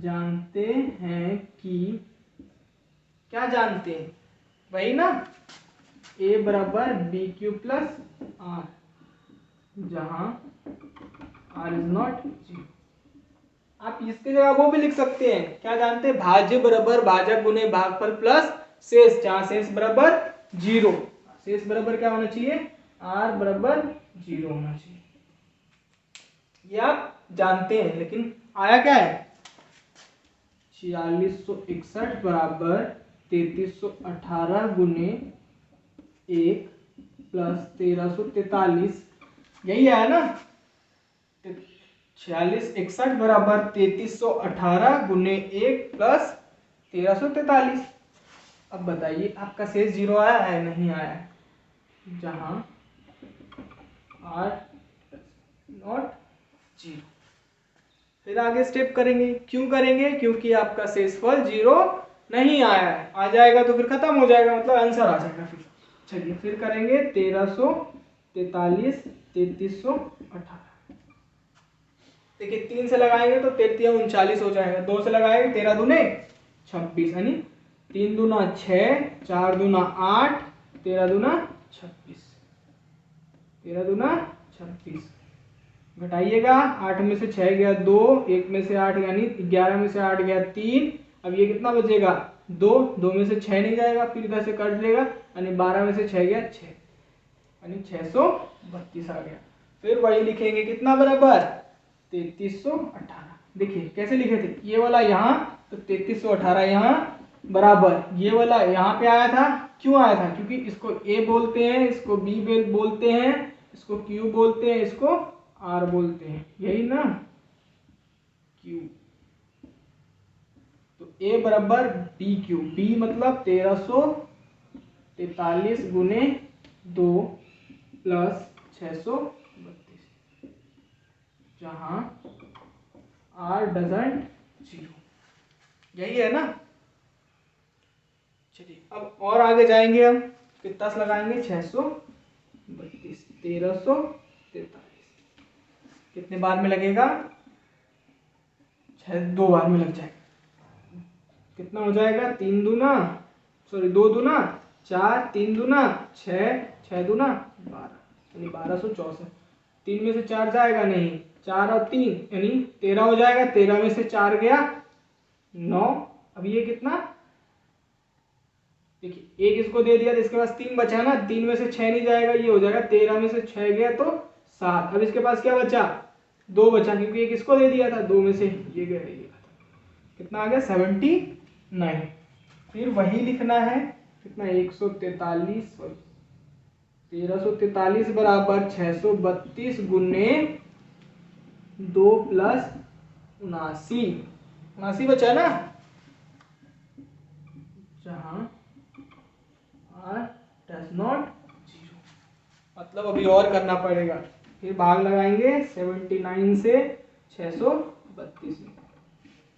जानते हैं कि, क्या जानते हैं, वही ना, A बराबर BQ प्लस R, जहां R इज नॉट 0। आप इसके जगह वो भी लिख सकते हैं, क्या जानते हैं, भाज्य बराबर भाजक गुने भागफल प्लस शेष, जहां शेष बराबर 0, शेष बराबर क्या होना चाहिए, R बराबर 0 होना चाहिए। ये आप जानते हैं, लेकिन आया क्या है, 4661 बराबर 3318 गुने 1 प्लस 1343, यही आया ना, 4661 बराबर 3318 गुने 1 प्लस 1343। अब बताइए आपका शेष 0 आया है, नहीं आया है, जहां R नॉट 0। फिर आगे स्टेप करेंगे, क्यों करेंगे, क्योंकि आपका शेषफल 0 नहीं आया है, आ जाएगा तो फिर खत्म हो जाएगा, मतलब आंसर आ जाएगा। फिर चलिए फिर करेंगे 1343 3318। देखिए 3 से लगाएंगे तो 33 39 हो जाएगा, 2 से लगाएंगे 13 दूने 26, यानी 3 दूना 6, 4 दूना 8, 13 दूना 26, 13 दूना 26। घटाइएगा, 8 में से 6 गया 2, 1 में से 8 यानी 11 में से 8 गया 3, अब ये कितना बचेगा 2, 2 में से 6 नहीं जाएगा, फिर इधर से कट लेगा, यानी 12 में से 6 गया 6, यानी 632 आ गया। फिर वही लिखेंगे, कितना बराबर 3318। देखिए कैसे लिखे थे, ये वाला यहाँ तो 3318 यहाँ बराबर, ये वाला यहाँ पे आया था, क्यों आया था, क्योंकि इसको A बोलते हैं, इसको B बोलते हैं, इसको Q बोलते हैं, इसको R बोलते हैं, यही ना, Q, तो A बराबर BQ, B मतलब 1343 गुने 2 प्लस 632, जहां R डजंट 0, यही है ना। चलिए अब और आगे जाएंगे, हम कितना लगाएंगे, 632, 1343, कितने बार में लगेगा, 2 बार में लग जाएगा, कितना हो जाएगा, 2 दूना 4, 3 दूना 6, 6 दूना 12, यानी 1264। 3 में से 4 जाएगा नहीं, 4 और 3 यानी 13 हो जाएगा, 13 में से 4 गया 9, अब ये कितना, देखिए 1 इसको दे दिया तो इसके पास 3 बचा ना, 3 में से 6 नहीं जाएगा, ये हो जाएगा 13 में से 6 गया तो 7, अब इसके पास क्या बचा, 2 बचा, क्योंकि 1 इसको दे दिया था, 2 में से ये गया, ये कितना आ गया 79। फिर वही लिखना है, कितना 143 1343 बराबर 632 गुने 2 प्लस 79 बचा ना, जहां R डज नॉट 0, मतलब अभी और करना पड़ेगा। फिर भाग लगाएंगे 79 से 632 में,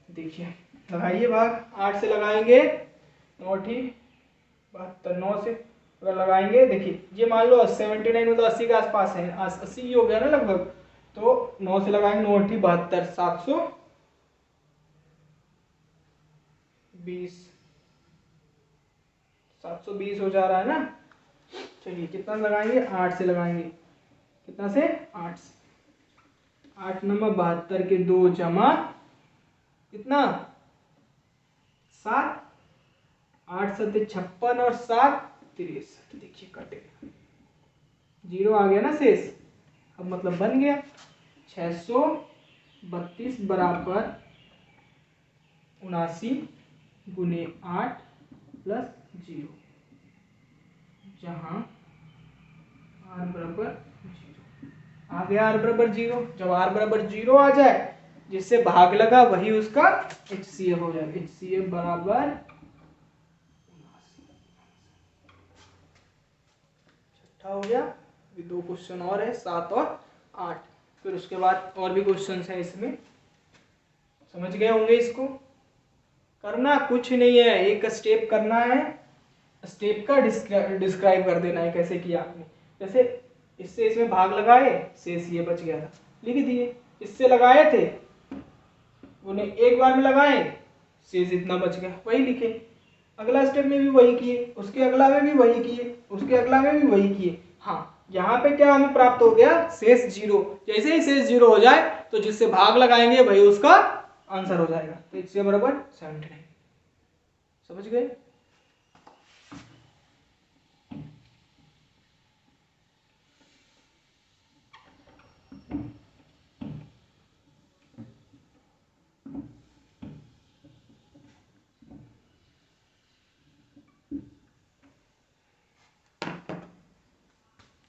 देखिए लगाइए भाग, 8 से लगाएंगे 9 ठीक 72, 9 से अगर लगाएंगे, देखिए ये मान लो 79 में तो 80 के आसपास है, 80 ही हो गया ना लगभग, तो 9 से लगाएंगे 9 ठीक 72, 720, 720 हो जा रहा है ना। चलिए कितना लगाएंगे, 8 से लगाएंगे। कितना से, 8 से। 8 नंबर 72 के 2 जमा कितना, 7। 8 सत्ते 56 और 7 63। देखिए कटे, 0 आ गया ना शेष। अब मतलब बन गया 632 बराबर 79 गुने 8 प्लस 0, जहां r बराबर 0 आ गया। r बराबर 0, जब r बराबर 0 आ जाए, जिससे भाग लगा वही उसका HCF हो जाएगा। HCF बराबर 6 हो गया। अभी 2 क्वेश्चन और है, 7 और 8। फिर उसके बाद और भी क्वेश्चन है इसमें, समझ गए होंगे। इसको करना कुछ नहीं है, एक स्टेप करना है, स्टेप का डिस्क्राइब कर देना है कैसे किया आपने। जैसे इससे इसमें भाग लगाए, शेष ये बच गया था, लिख दिए। इससे लगाए थे, उन्हें एक बार में लगाए, शेष इतना बच गया, वही लिखे। अगला स्टेप में भी वही किए, उसके अगला में भी वही किए, उसके अगला में भी वही किए। हाँ, यहाँ पे क्या हमें प्राप्त हो गया, शेष 0। जैसे ही शेष 0 हो जाए तो जिससे भाग लगाएंगे वही उसका आंसर हो जाएगा। तो इससे बराबर 79। समझ गए।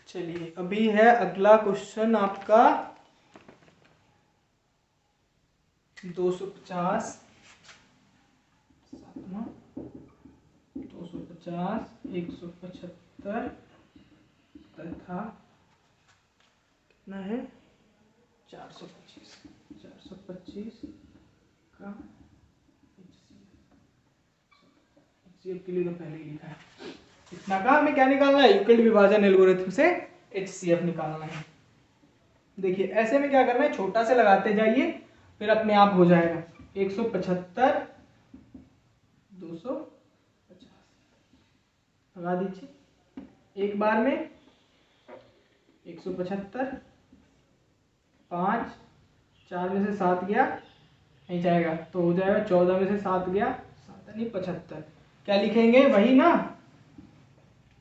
चलिए अभी है अगला क्वेश्चन आपका 250 175 तथा कितना है 425 का HCF के लिए तो पहले ही लिखा है। इतना का हमें क्या निकालना है, यूक्लिड विभाजन एल्गोरिथम से HCF निकालना है। देखिए ऐसे में क्या करना है, छोटा से लगाते जाइए, फिर अपने आप हो जाएगा। 175 250 लगा दीजिए एक बार में। 175 5 4 में से 7 गया, नहीं जाएगा तो हो जाएगा 14 में से 7 गया, 7 नहीं 75। क्या लिखेंगे, वही ना,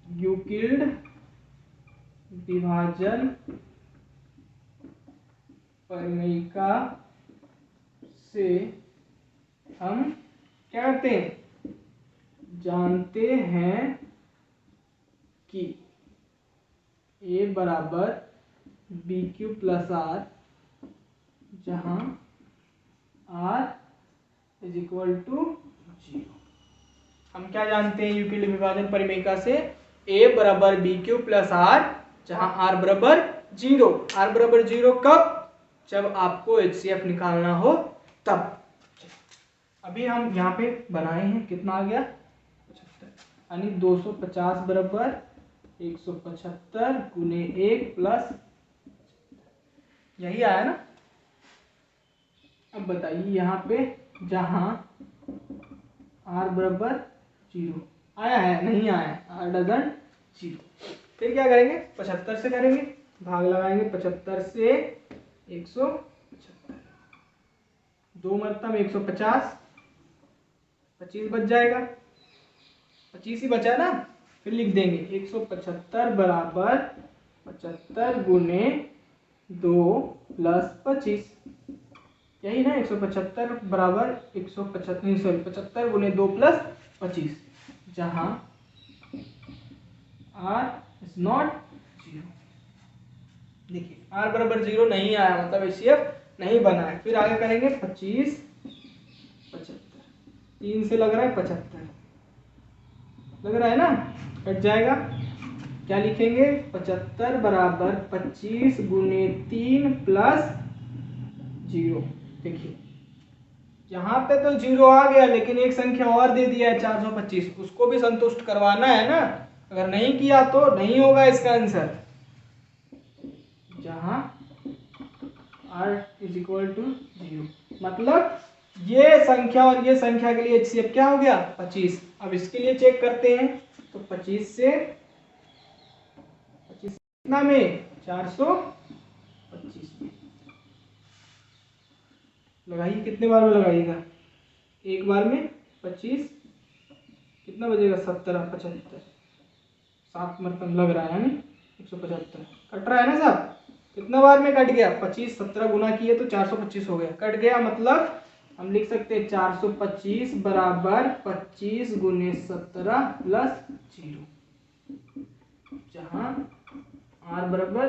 यूक्लिड विभाजन परिमेयिका से हम क्या करते हैं, जानते हैं कि A बराबर BQ प्लस R, जहां R इज इक्वल टू 0। हम क्या जानते हैं यूक्लिड विभाजन परिमेयिका से, A बराबर BQ प्लस R, जहां R बराबर 0। R बराबर 0 कब, जब आपको HCF निकालना हो तब। अभी हम यहाँ पे बनाए हैं, कितना आ गया 75, यानी 250 बराबर 175 गुने 1 प्लस, यही आया ना। अब बताइए यहाँ पे जहां R बराबर 0 आया है, नहीं आया है, R डजंट 0। फिर क्या करेंगे, 75 से करेंगे, भाग लगाएंगे 75 से 175, 2 मरतब 150, 25 बच जाएगा, 25 ही बचा ना। फिर लिख देंगे 175 बराबर 75 गुने 2 प्लस 25, यही ना। 175 बराबर 75 गुने 2 प्लस 25, जहां R इज नॉट 0। देखिए R बराबर 0 नहीं आया, मतलब HCF नहीं बना है। फिर आगे करेंगे 25 75, 3 से लग रहा है 75, लग रहा है ना, कट जाएगा। क्या लिखेंगे, 75 बराबर 25 गुने 3 प्लस 0। देखिए यहाँ पे तो 0 आ गया, लेकिन एक संख्या और दे दिया है 425, उसको भी संतुष्ट करवाना है ना। अगर नहीं किया तो नहीं होगा इसका आंसर, जहां R इज इक्वल टू 0। मतलब ये संख्या और ये संख्या के लिए HCF क्या हो गया 25। अब इसके लिए चेक करते हैं, तो 25 से 25 कितना में 425 में लगाइए। कितने बार में लगाइएगा? एक बार में 25, कितना बजेगा 17 75, 7 मतलब लग रहा है 175 कट रहा है ना साहब? कितना बार में कट गया? 25, 17 गुना किए तो 425 हो गया, कट गया। मतलब हम लिख सकते हैं 425 बराबर 25 गुने 17 प्लस 0, जहां r बराबर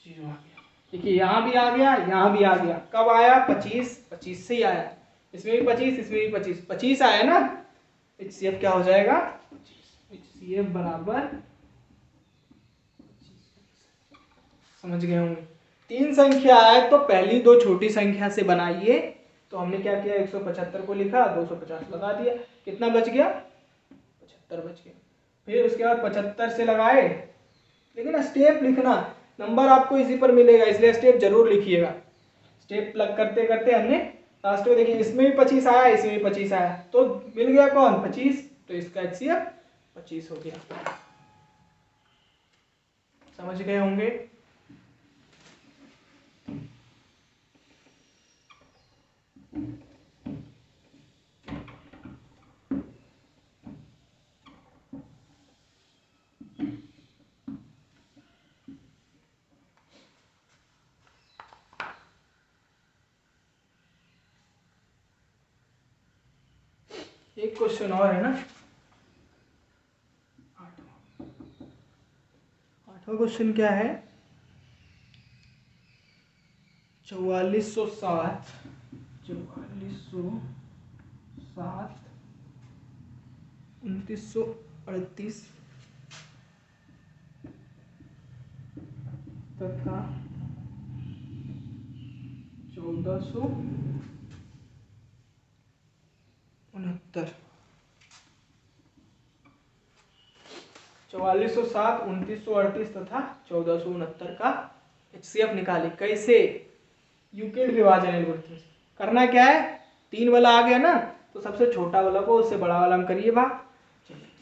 0 आ गया। देखिए यहाँ भी आ गया, यहाँ भी आ गया। कब आया? 25, 25 से ही आया। इसमें भी 25, इसमें भी 25, 25 आया ना। HCF क्या हो जाएगा? HCF बराबर, समझ गए होंगे। 3 संख्या है तो पहली 2 छोटी संख्या से बनाइए। तो हमने क्या किया? 175 को लिखा, 250 लगा दिया, कितना बच गया? 75 बच गया। फिर उसके बाद 75 से लगाए, लेकिन स्टेप लिखना, नंबर आपको इसी पर मिलेगा, इसलिए स्टेप जरूर लिखिएगा। स्टेप प्लग करते करते हमने लास्ट में देखिए इसमें भी 25 आया, इसमें भी 25 आया, तो मिल गया कौन? 25, तो इसका HCF 25 हो गया। समझ गए होंगे। एक क्वेश्चन और है ना, 8वां क्वेश्चन क्या है? 4407 2938 तथा 1469। 4407, 2938 तथा 1469 का HCF निकाले। कैसे? यूक्लिड विभाजन एल्गोरिथम से। करना क्या है? 3 वाला आ गया ना, तो सबसे छोटा वाला को उससे बड़ा वाला हम करिए भाग।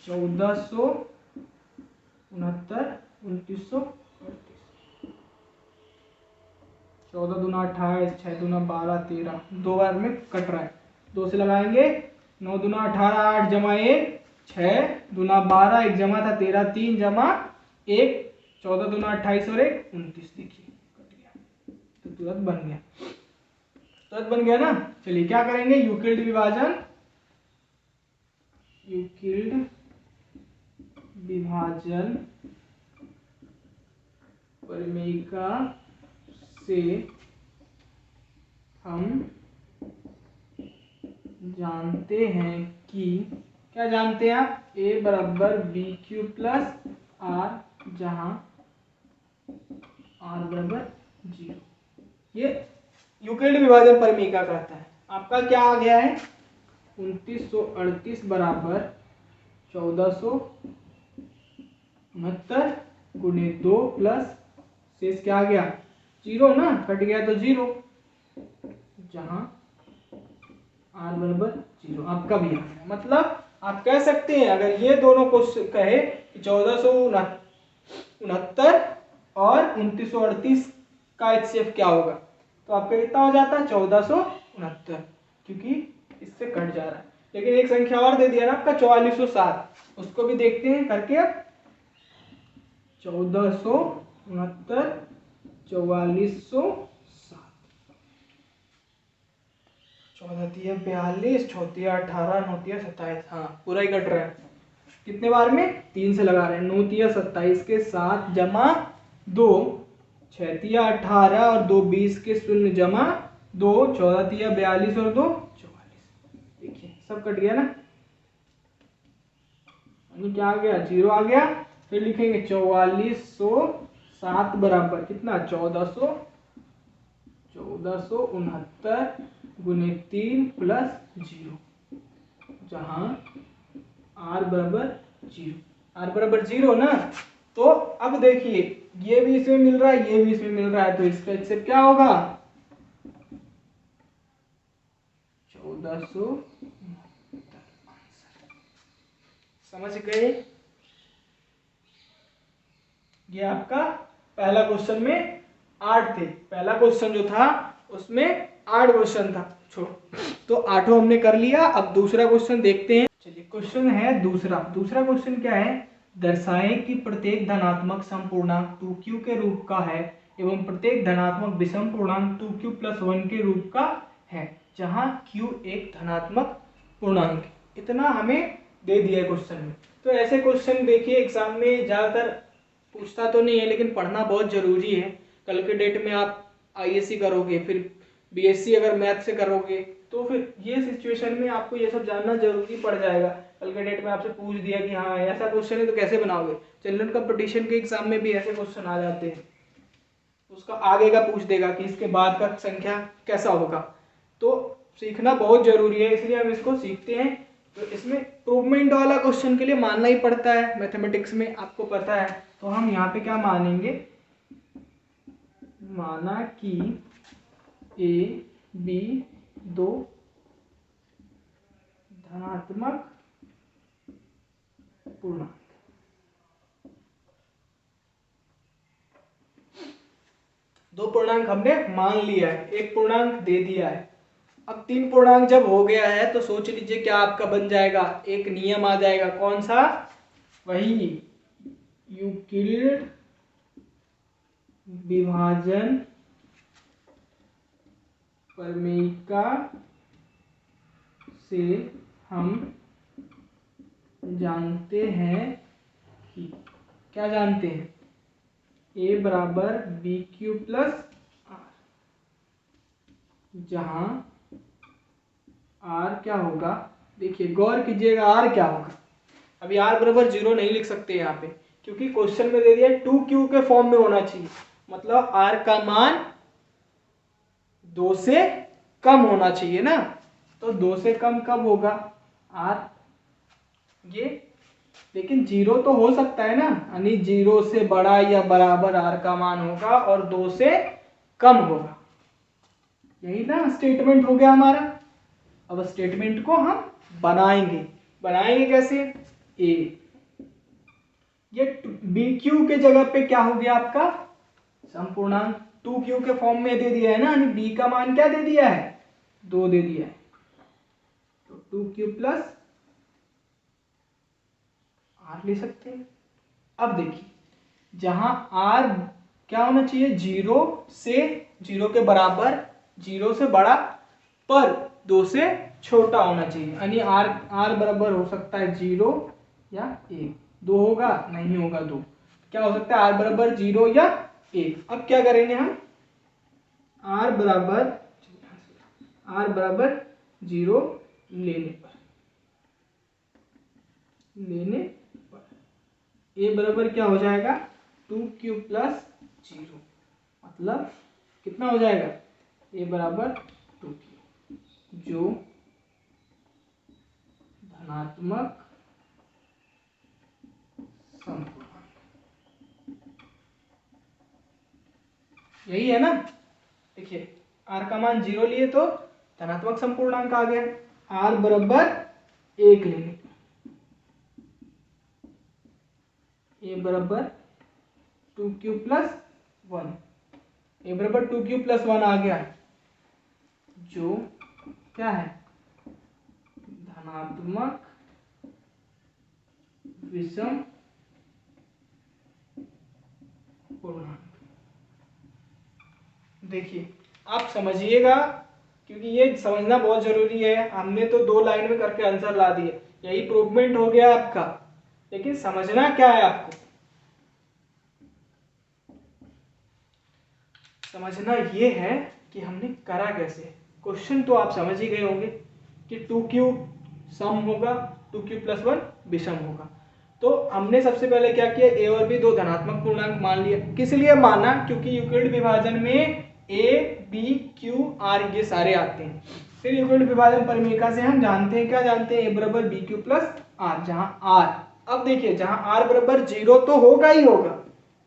1469, 2938, 14 दूना 28, 6 दूना 12, 13, 2 बार में कट रहा है, 2 से लगाएंगे। 9 दूना 18, 8 जमा 1, 6 दूना 12, 1 जमा था 13, 3 जमा 1, 14 दूना 28 और 1 29। देखिए कट गया, तो तुरंत बन गया, तुरंत बन गया ना। चलिए क्या करेंगे? यूक्लिड विभाजन, यूक्लिड विभाजन प्रमेयिका से हम जानते हैं कि, क्या जानते हैं आप? a बराबर BQ प्लस R, जहां R बराबर 0। ये यूक्लिड विभाजन प्रमेयिका कहता है। आपका क्या आ गया है? 2938 बराबर 1469 गुने 2 प्लस शेष क्या आ गया? 0 ना, कट गया तो 0, जहां R बराबर 0 आपका भी आ गया। मतलब आप कह सकते हैं, अगर ये दोनों को कहे कि 1469 और 2938 का HCF क्या होगा, तो आपका कितना हो जाता है? 1469, क्योंकि इससे कट जा रहा है। लेकिन एक संख्या और दे दिया ना आपका 4407, उसको भी देखते हैं करके। अब 1469, 4407, 14 42, 34 18, 9 27, हाँ पूरा ही कट रहा है। कितने बार में? 3 से लगा रहे हैं। 9 27 के 7 जमा 2, 6 18 और 2 20 के 0 जमा 2, 14 42 और 2 44। देखिए सब कट गया ना, क्या आ गया? 0 आ गया। फिर लिखेंगे 4407 बराबर कितना? 1469 गुने 3 प्लस 0, जहां R बराबर 0। R बराबर 0 ना, तो अब देखिए ये भी इसमें मिल रहा है, ये भी इसमें मिल रहा है, तो इसका HCF क्या होगा? 1469। समझ गए? ये आपका पहला क्वेश्चन में 8 थे, पहला क्वेश्चन जो था उसमें 8 क्वेश्चन था, छोड़ो, तो 8 हमने कर लिया। अब दूसरा क्वेश्चन देखते हैं। चलिए क्वेश्चन है दूसरा क्वेश्चन क्या है, दर्शाएं कि प्रत्येक धनात्मक समपूर्णांक 2q के रूप का है एवं प्रत्येक धनात्मक विषम पूर्णांक 2q + 1 के रूप का है, जहां q एक धनात्मक पूर्णांक। इतना हमें दे दिया है क्वेश्चन में। तो ऐसे क्वेश्चन देखिए एग्जाम में ज़्यादातर पूछता तो नहीं है, लेकिन पढ़ना बहुत जरूरी है। कल के डेट में आप आईएससी करोगे, फिर बीएससी अगर मैथ से करोगे, तो फिर ये सिचुएशन में आपको ये सब जानना जरूरी पड़ जाएगा। कल के डेट में आपसे पूछ दिया कि हाँ ऐसा क्वेश्चन है तो कैसे बनाओगे। चिल्ड्रन कंपटीशन के एग्जाम में भी ऐसे क्वेश्चन आ जाते हैं, उसका आगे का पूछ देगा कि इसके बाद का संख्या कैसा होगा। तो सीखना बहुत जरूरी है, इसलिए हम इसको सीखते हैं। तो इसमें प्रूवमेंट वाला क्वेश्चन के लिए मानना ही पड़ता है, मैथमेटिक्स में आपको पता है। तो हम यहाँ पे क्या मानेंगे, माना कि ए बी दो धनात्मक पूर्णांक, दो पूर्णांक हमने मान लिया है, एक पूर्णांक दे दिया है। अब 3 पूर्णांक जब हो गया है तो सोच लीजिए क्या आपका बन जाएगा, एक नियम आ जाएगा। कौन सा, वही यूक्लिड विभाजन प्रमेयिका से हम जानते हैं कि, क्या जानते हैं, a बराबर बी क्यू प्लस आर, जहां r क्या होगा, देखिए गौर कीजिएगा r क्या होगा। अभी r बराबर 0 नहीं लिख सकते यहाँ पे, क्योंकि क्वेश्चन में दे दिया 2q के फॉर्म में होना चाहिए, मतलब r का मान 2 से कम होना चाहिए ना। तो 2 से कम कब होगा r, ये, लेकिन 0 तो हो सकता है ना, यानी 0 से बड़ा या बराबर r का मान होगा और 2 से कम होगा। यही ना स्टेटमेंट हो गया हमारा। अब स्टेटमेंट को हम बनाएंगे कैसे, a, ये bq के जगह पे क्या हो गया आपका समपूर्णांक, 2q के फॉर्म में दे दिया है ना, यानी b का मान क्या दे दिया है, 2 दे दिया है। तो 2q प्लस r ले सकते हैं। अब देखिए जहां r क्या होना चाहिए, 0 के बराबर, 0 से बड़ा, पर 2 से छोटा होना चाहिए, यानी r बराबर हो सकता है 0 या 1, 2 होगा नहीं होगा 2, क्या हो सकता है r बराबर 0 या 1। अब क्या करेंगे हम, r बराबर 0 लेने पर a बराबर क्या हो जाएगा 2q प्लस 0, मतलब कितना हो जाएगा, a बराबर 2q, जो धनात्मक समपूर्णांक, यही है ना। देखिए r का मान 0 लिए तो धनात्मक समपूर्णांक आ गया, r बराबर 1 लेने पर a बराबर 2q प्लस 1, a बराबर 2q प्लस 1 आ गया, जो क्या है धनात्मक विषम पूर्णांक। देखिए आप समझिएगा, क्योंकि ये समझना बहुत जरूरी है। हमने तो 2 लाइन में करके आंसर ला दिए, यही प्रूवमेंट हो गया आपका, लेकिन समझना क्या है आपको, समझना ये है कि हमने करा कैसे। क्वेश्चन तो आप समझ ही गए होंगे कि 2q सम होगा, 2q प्लस 1 विषम होगा। तो हमने सबसे पहले क्या किया, a और b दो धनात्मक पूर्णांक मान लिया। किस लिए माना, क्योंकि यूक्लिड विभाजन में a b q r ये सारे आते हैं। फिर यूक्लिड विभाजन प्रमेयिका से हम जानते हैं, क्या जानते हैं, a बराबर बी क्यू प्लस आर, जहां r, अब देखिए जहां r बराबर 0 तो होगा ही होगा,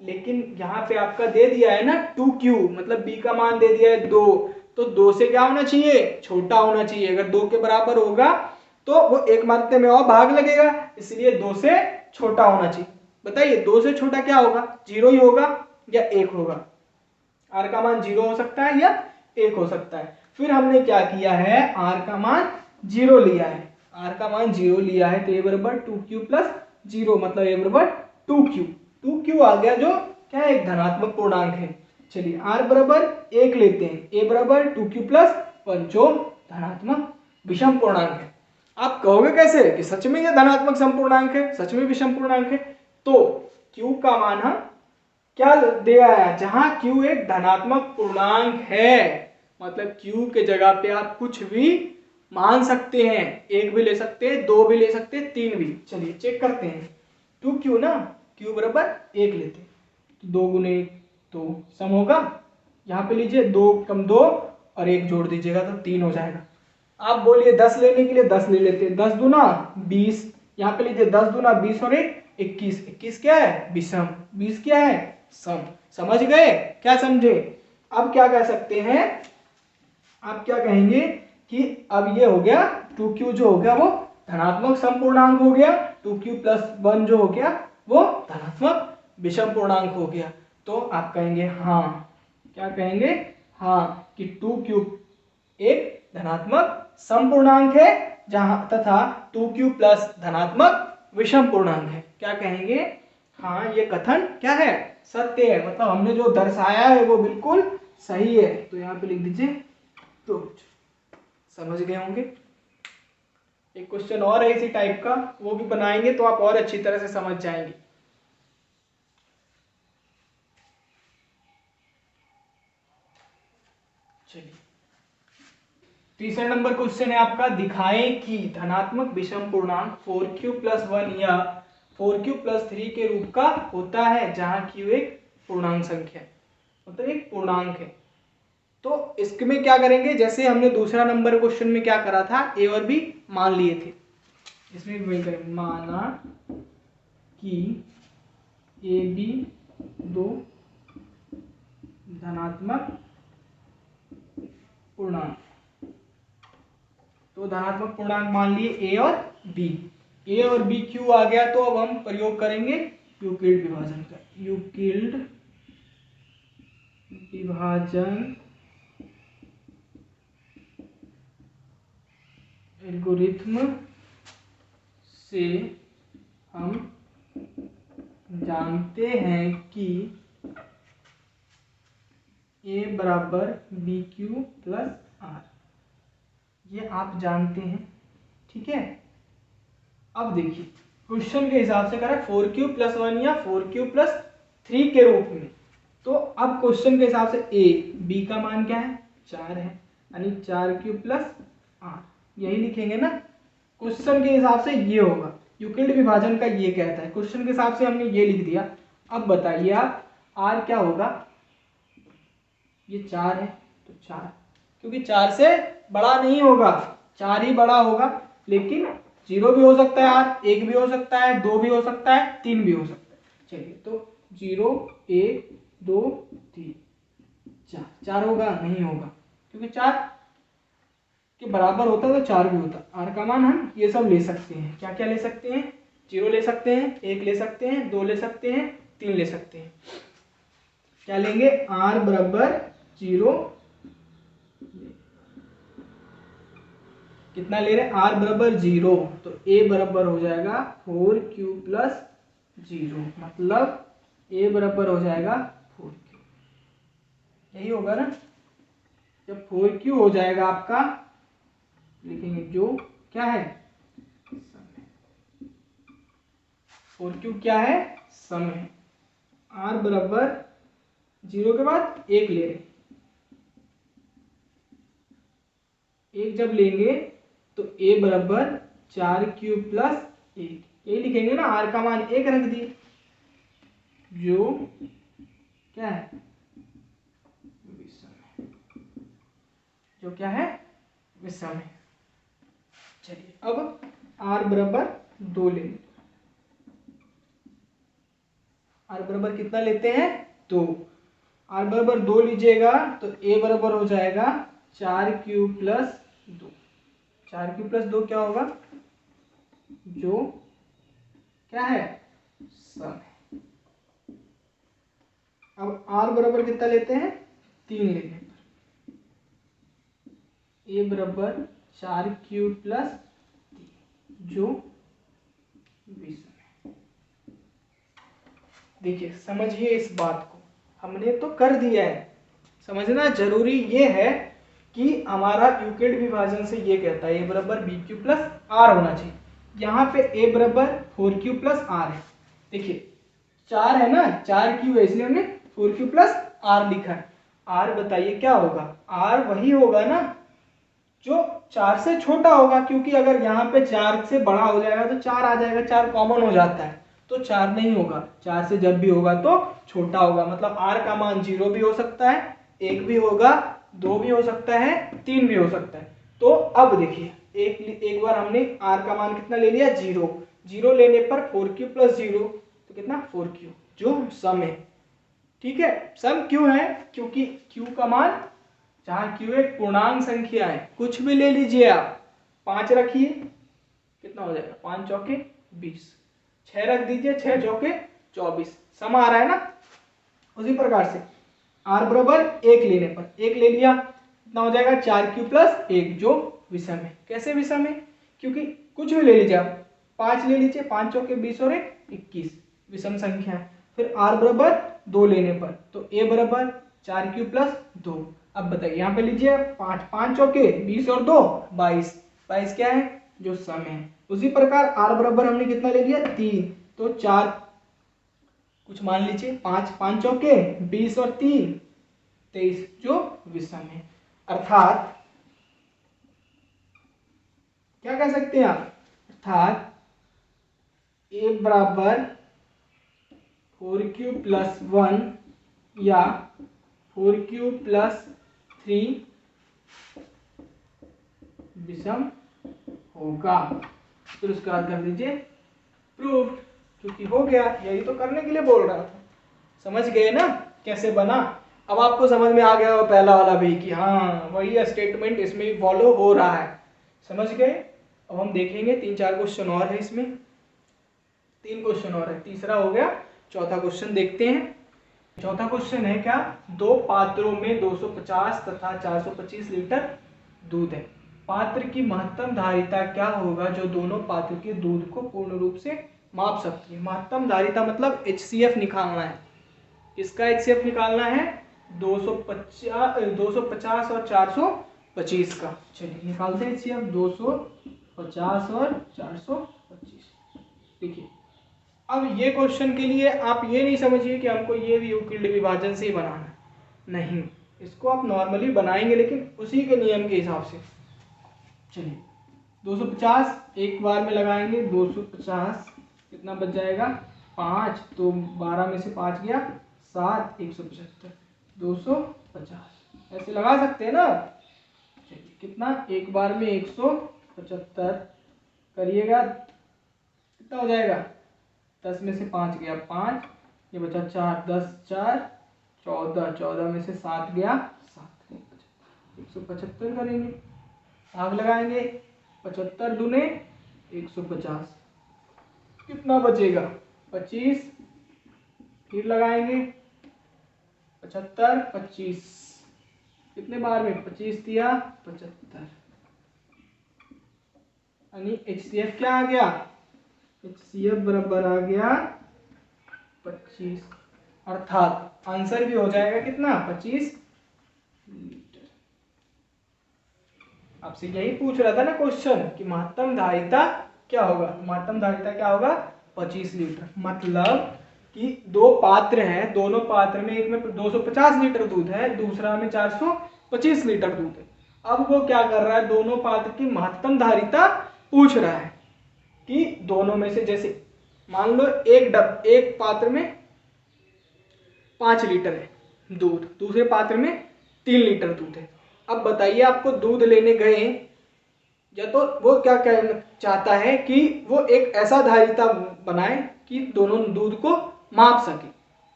लेकिन यहाँ पे आपका दे दिया है ना 2q, मतलब b का मान दे दिया है 2, तो 2 से क्या होना चाहिए, छोटा होना चाहिए। अगर 2 के बराबर होगा तो वो एक मात्रा में और भाग लगेगा, इसलिए 2 से छोटा होना चाहिए। बताइए 2 से छोटा क्या होगा, 0 ही होगा या 1 होगा। r का मान 0 हो सकता है या 1 हो सकता है। फिर हमने क्या किया है, r का मान 0 लिया है, r का मान 0 लिया है तो a बराबर 2q प्लस 0 मतलब a बराबर 2q। 2q आ गया जो क्या है, एक धनात्मक पूर्णांक है। चलिए r बराबर 1 लेते हैं, a बराबर 2q प्लस 1 जो धनात्मक विषम पूर्णांक है। आप कहोगे कैसे कि सच में यह धनात्मक समपूर्णांक है, सच में विषम पूर्णांक है। तो q का मान हम क्या दे आया, जहां q एक धनात्मक पूर्णांक है मतलब q के जगह पे आप कुछ भी मान सकते हैं, 1 भी ले सकते हैं, 2 भी ले सकते हैं, 3 भी। चलिए चेक करते हैं, 2q ना, q बराबर 1 लेते हैं तो 2 गुने 1 तो सम होगा। यहाँ पे लीजिए 2 कम 2 और 1 जोड़ दीजिएगा तो 3 हो जाएगा। आप बोलिए 10 लेने के लिए 10 ले लेते हैं, 10 दूना 20, यहाँ पे लीजिए 10 दूना 20 और 1 21, 21 क्या है, विषम, 20 क्या है, सम। समझ गए, क्या समझे। अब क्या कह सकते हैं, आप क्या कहेंगे कि अब ये हो गया 2q जो हो गया वो धनात्मक समपूर्णांक हो गया, 2q प्लस 1 जो हो गया वो धनात्मक विषम पूर्णांक हो गया। तो आप कहेंगे हाँ, क्या कहेंगे, हाँ कि 2q एक धनात्मक समपूर्णांक है जहां तथा 2q प्लस धनात्मक विषम पूर्णांक है। क्या कहेंगे, हाँ ये कथन क्या है, सत्य है, मतलब हमने जो दर्शाया है वो बिल्कुल सही है। तो यहाँ पे लिख दीजिए तो समझ गए होंगे। एक क्वेश्चन और है इसी टाइप का, वो भी बनाएंगे तो आप और अच्छी तरह से समझ जाएंगे। चलिए तीसरा नंबर क्वेश्चन है आपका, दिखाएं कि धनात्मक विषम पूर्णांक 4q प्लस 1 या 4q प्लस 3 के रूप का होता है जहां q एक पूर्णांक संख्या है, मतलब एक पूर्णांक है। तो इसमें क्या करेंगे, जैसे हमने दूसरा नंबर क्वेश्चन में क्या करा था, a और b मान लिए थे, इसमें भी वही करेंगे, माना कि a b दो धनात्मक पूर्णांक, तो धनात्मक पूर्णांक मान लिए a और b, a और b q आ गया तो अब हम प्रयोग करेंगे यूक्लिड विभाजन का, यूक्लिड विभाजन एल्गोरिथ्म से हम जानते हैं कि a बराबर बी क्यू प्लस आर, ये आप जानते हैं, ठीक है। अब देखिए क्वेश्चन के हिसाब से करा 4q प्लस 1 या 4q प्लस 3 के रूप में, तो अब क्वेश्चन के हिसाब से a b का मान क्या है, 4 है, यानी 4q प्लस आर, यही लिखेंगे ना। क्वेश्चन के हिसाब से ये होगा, यूक्लिड विभाजन का ये कहता है, क्वेश्चन के हिसाब से हमने ये लिख दिया। अब बताइए आप r क्या होगा, ये 4 है तो 4, क्योंकि 4 से बड़ा नहीं होगा, 4 ही बड़ा होगा, लेकिन 0 भी हो सकता है r, 1 भी हो सकता है, 2 भी हो सकता है, 3 भी हो सकता है। चलिए तो 0 1 2 3 4, 4 होगा नहीं होगा, क्योंकि 4 के बराबर होता तो 4 भी होता। r का मान हम ये सब ले सकते हैं, क्या क्या ले सकते हैं, 0 ले सकते हैं, 1 ले सकते हैं, 2 ले सकते हैं, 3 ले सकते हैं। क्या लेंगे, r बराबर 0, कितना ले रहे हैं, r बराबर 0, तो a बराबर हो जाएगा 4q प्लस 0, मतलब a बराबर हो जाएगा 4q, यही होगा ना। जब 4q हो जाएगा आपका, लिखेंगे जो क्या है, 4q क्या है, समय, r बराबर 0 के बाद 1 ले रहे, 1 जब लेंगे तो a बराबर 4q प्लस 1, यही लिखेंगे ना, r का मान 1 रख दिए, जो क्या है, जो क्या है, विषम है। चलिए अब r बराबर 2 ले, r बराबर कितना लेते हैं, 2, r बराबर 2 लीजिएगा तो a बराबर हो जाएगा 4q प्लस 2, 4q प्लस 2 क्या होगा, जो क्या है, सम है। अब r बराबर कितना लेते हैं, 3 लेने पर a बराबर 4q प्लस 3 जो विषम है। देखिए समझिए इस बात को, हमने तो कर दिया है, समझना जरूरी ये है कि हमारा यूक्लिड विभाजन से ये कहता है a बराबर bq प्लस r होना चाहिए। यहाँ पे a बराबर 4q प्लस r है। देखिए 4 है ना, 4q है इसलिए हमने 4q प्लस r लिखा है। r बताइए क्या होगा, r वही होगा ना जो 4 से छोटा होगा, क्योंकि अगर यहाँ पे 4 से बड़ा हो जाएगा तो 4 आ जाएगा, 4 कॉमन हो जाता है तो 4 नहीं होगा, 4 से जब भी होगा तो छोटा होगा। मतलब r का मान 0 भी हो सकता है, 1 भी होगा, 2 भी हो सकता है, 3 भी हो सकता है। तो अब देखिए एक बार हमने r का मान कितना ले लिया, 0, 0 लेने पर 4q प्लस 0 तो कितना 4q जो सम है। ठीक है, सम क्यों है, क्योंकि q का मान, जहाँ q एक पूर्णांक संख्या है, कुछ भी ले लीजिए आप, 5 रखिए कितना हो जाएगा, 5 चौके 20, 6 रख दीजिए, 6 चौके 24, सम आ रहा है ना। उसी प्रकार से r बराबर 1 लेने पर 1 ले लिया, कितना हो जाएगा 4q प्लस 1 जो विषम है। कैसे विषम है, क्योंकि कुछ भी ले लीजिए आप, 5 ले लीजिए, 5 चौके 20 और 21 विषम संख्या है। फिर r बराबर 2 लेने पर तो a बराबर 4q प्लस 2। अब बताइए यहाँ पे लीजिए 5, 5 चौके 20 और 2 22, 22 क्या है जो सम है। उसी प्रकार r बराबर हमने कितना ले लिया 3, तो 4 कुछ मान लीजिए, 5, 5 चौके 20 और 3 23 जो विषम है। अर्थात क्या कह सकते हैं आप, अर्थात a बराबर 4q प्लस 1 या 4q प्लस 3 विषम होगा। फिर उसके बाद कर दीजिए प्रूफ, क्योंकि हो गया, यही तो करने के लिए बोल रहा था। समझ गए ना कैसे बना। अब आपको समझ में आ गया वो पहला वाला भी कि हाँ वही स्टेटमेंट इसमें भी फॉलो हो रहा है, समझ गए। अब हम देखेंगे 3-4 क्वेश्चन और है इसमें, 3 क्वेश्चन और है, तीसरा हो गया, चौथा क्वेश्चन देखते हैं। चौथा क्वेश्चन है क्या, 2 पात्रों में 250 तथा 425 लीटर दूध है, पात्र की महत्तम धारिता क्या होगा जो दोनों पात्र के दूध को पूर्ण रूप से माप सकती है। महत्तम धारिता मतलब HCF निकालना है, किसका HCF निकालना है, 250 और 425 का। चलिए निकालते हैं HCF, 250 और 425। देखिए अब ये क्वेश्चन के लिए आप ये नहीं समझिए कि हमको ये भी यूक्लिड विभाजन से ही बनाना है, नहीं, इसको आप नॉर्मली बनाएंगे लेकिन उसी के नियम के हिसाब से। चलिए 250 एक बार में लगाएंगे, 250 कितना बच जाएगा 5, तो 12 में से 5 गया 7, 175, 250 ऐसे लगा सकते हैं ना। चलिए कितना, एक बार में 175 करिएगा कितना हो जाएगा, 10 में से 5 गया 5, ये बचा 4, 10 4 14, 14 में से 7 गया 7, 175 करेंगे, भाग लगाएंगे, 75 दूने 150, कितना बचेगा 25, फिर लगाएंगे 75 25, कितने बार में 25 दिया 75, यानी HCF क्या आ गया, HCF बराबर आ गया 25, अर्थात आंसर भी हो जाएगा कितना 25 लीटर। आपसे यही पूछ रहा था ना क्वेश्चन कि महत्तम धारिता क्या होगा, महत्तम धारिता क्या होगा 25 लीटर। मतलब कि 2 पात्र हैं, दोनों पात्र में एक में 250 लीटर दूध है, दूसरा में 425 लीटर दूध है। अब वो क्या कर रहा है, दोनों पात्र की महत्तम धारिता पूछ रहा है कि दोनों में से, जैसे मान लो एक पात्र में 5 लीटर है दूध, दूसरे पात्र में 3 लीटर दूध है। अब बताइए आपको दूध लेने गए, या तो वो क्या कहना चाहता है कि वो एक ऐसा धारिता बनाए कि दोनों दूध को माप सके।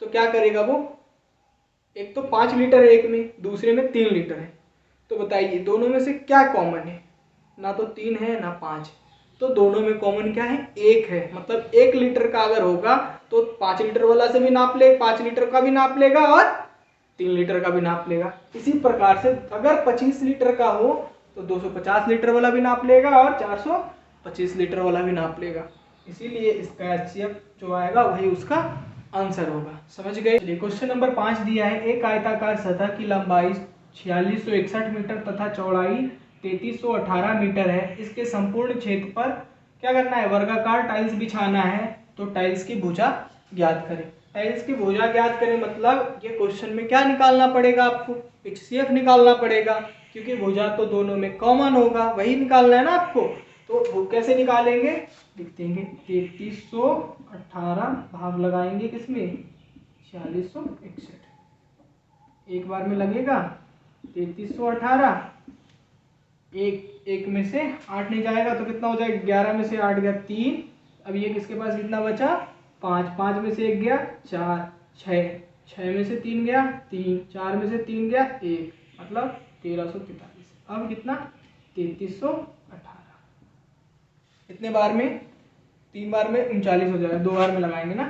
तो क्या करेगा वो, एक तो 5 लीटर है एक में, दूसरे में 3 लीटर है, तो बताइए दोनों में से क्या कॉमन है, ना तो 3 है ना 5, तो दोनों में कॉमन क्या है, 1 है। मतलब 1 लीटर का अगर होगा तो 5 लीटर वाला से भी नाप ले, 5 लीटर का भी नाप लेगा और 3 लीटर का भी नाप लेगा। इसी प्रकार से अगर 25 लीटर का हो तो 250 लीटर वाला भी नाप लेगा और 425 लीटर वाला भी नाप लेगा। इसीलिए इसका HCF जो आएगा वही उसका आंसर होगा। समझ गए? चलिए क्वेश्चन नंबर 5 दिया है, एक आयताकार सतह की लंबाई 4661 मीटर तथा चौड़ाई 3318 मीटर है। इसके संपूर्ण क्षेत्र पर क्या करना है, वर्गाकार टाइल्स बिछाना है। तो टाइल्स की भुजा ज्ञात करें। टाइल्स की भुजा ज्ञात करें मतलब ये क्वेश्चन में क्या निकालना पड़ेगा आपको, HCF निकालना पड़ेगा, क्योंकि भुजा तो दोनों में कॉमन होगा, वही निकालना है ना आपको। तो वो कैसे निकालेंगे, लिख देंगे 3318 भाग लगाएंगे किसमें, 4661, एक बार में लगेगा 3318, एक में से 8 नहीं जाएगा तो कितना हो जाएगा, 11 में से 8 गया 3। अब ये किसके पास कितना बचा, 5, 5 में से 1 गया 4, 6 में से 3 गया 3, 4 में से 3 गया 1, मतलब 1343। अब कितना 3318, कितने बार में, 3 बार में 39 हो जाएगा, 2 बार में लगाएंगे ना,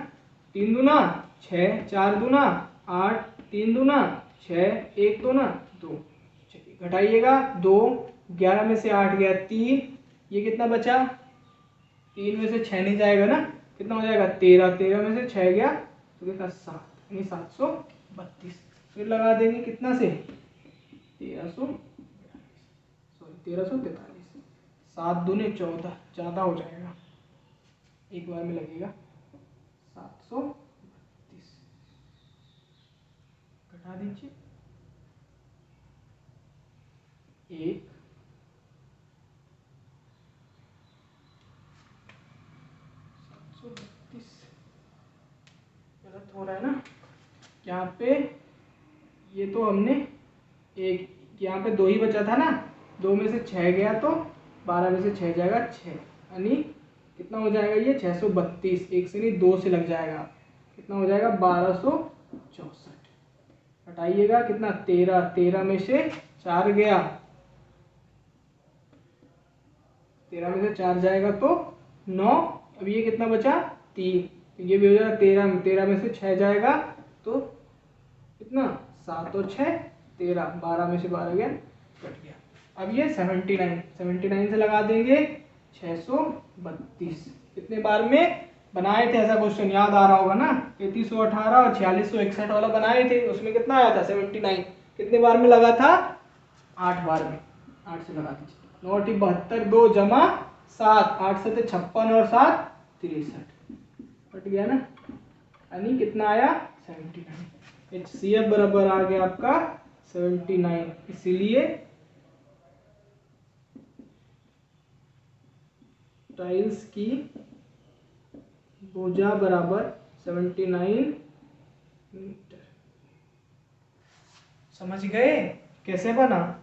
3 दूना 6, 4 दूना 8, 3 दूना 6, 1 दूना 2। चलिए घटाइएगा 2, 11 में से 8 गया 3, ये कितना बचा, 3 में से 6 नहीं जाएगा ना, कितना हो जाएगा 13, 13 में से 6 गया तो कितना 7, यानी 732। फिर लगा देंगे कितना से 1343, 7 दूने 14, ज़्यादा हो जाएगा, एक बार में लगेगा 732, घटा दीजिए 1, 732, गलत हो रहा है ना यहाँ पे, ये तो हमने एक, यहाँ पे 2 ही बचा था ना, 2 में से 6 गया तो 12 में से 6 जाएगा 6, यानी कितना हो जाएगा ये 632, 1 से नहीं 2 से लग जाएगा, कितना हो जाएगा 1264। हटाइएगा कितना 13, 13 में से 4 गया, 13 में से 4 जाएगा तो 9, अब ये कितना बचा 3, तो ये भी हो जाएगा 13, 13 में से 6 जाएगा तो कितना 7 और 6 13, 12 में से 12 गया कट गया। अब ये 79, 79 से लगा देंगे 632, कितने बार में बनाए थे ऐसा क्वेश्चन, याद आ रहा होगा ना, 3318 और 4661 वाला बनाए थे, उसमें कितना आया था 79, कितने बार में लगा था 8 बार में, 8 से लगा दीजिए 9 × 72, 2 जमा 7, 8 से 56 और 7 63, कट गया ना, यानी कितना आया 79। HCF बराबर आ गया आपका 79, इसीलिए टाइल्स की भुजा बराबर 79 मीटर। समझ गए कैसे बना?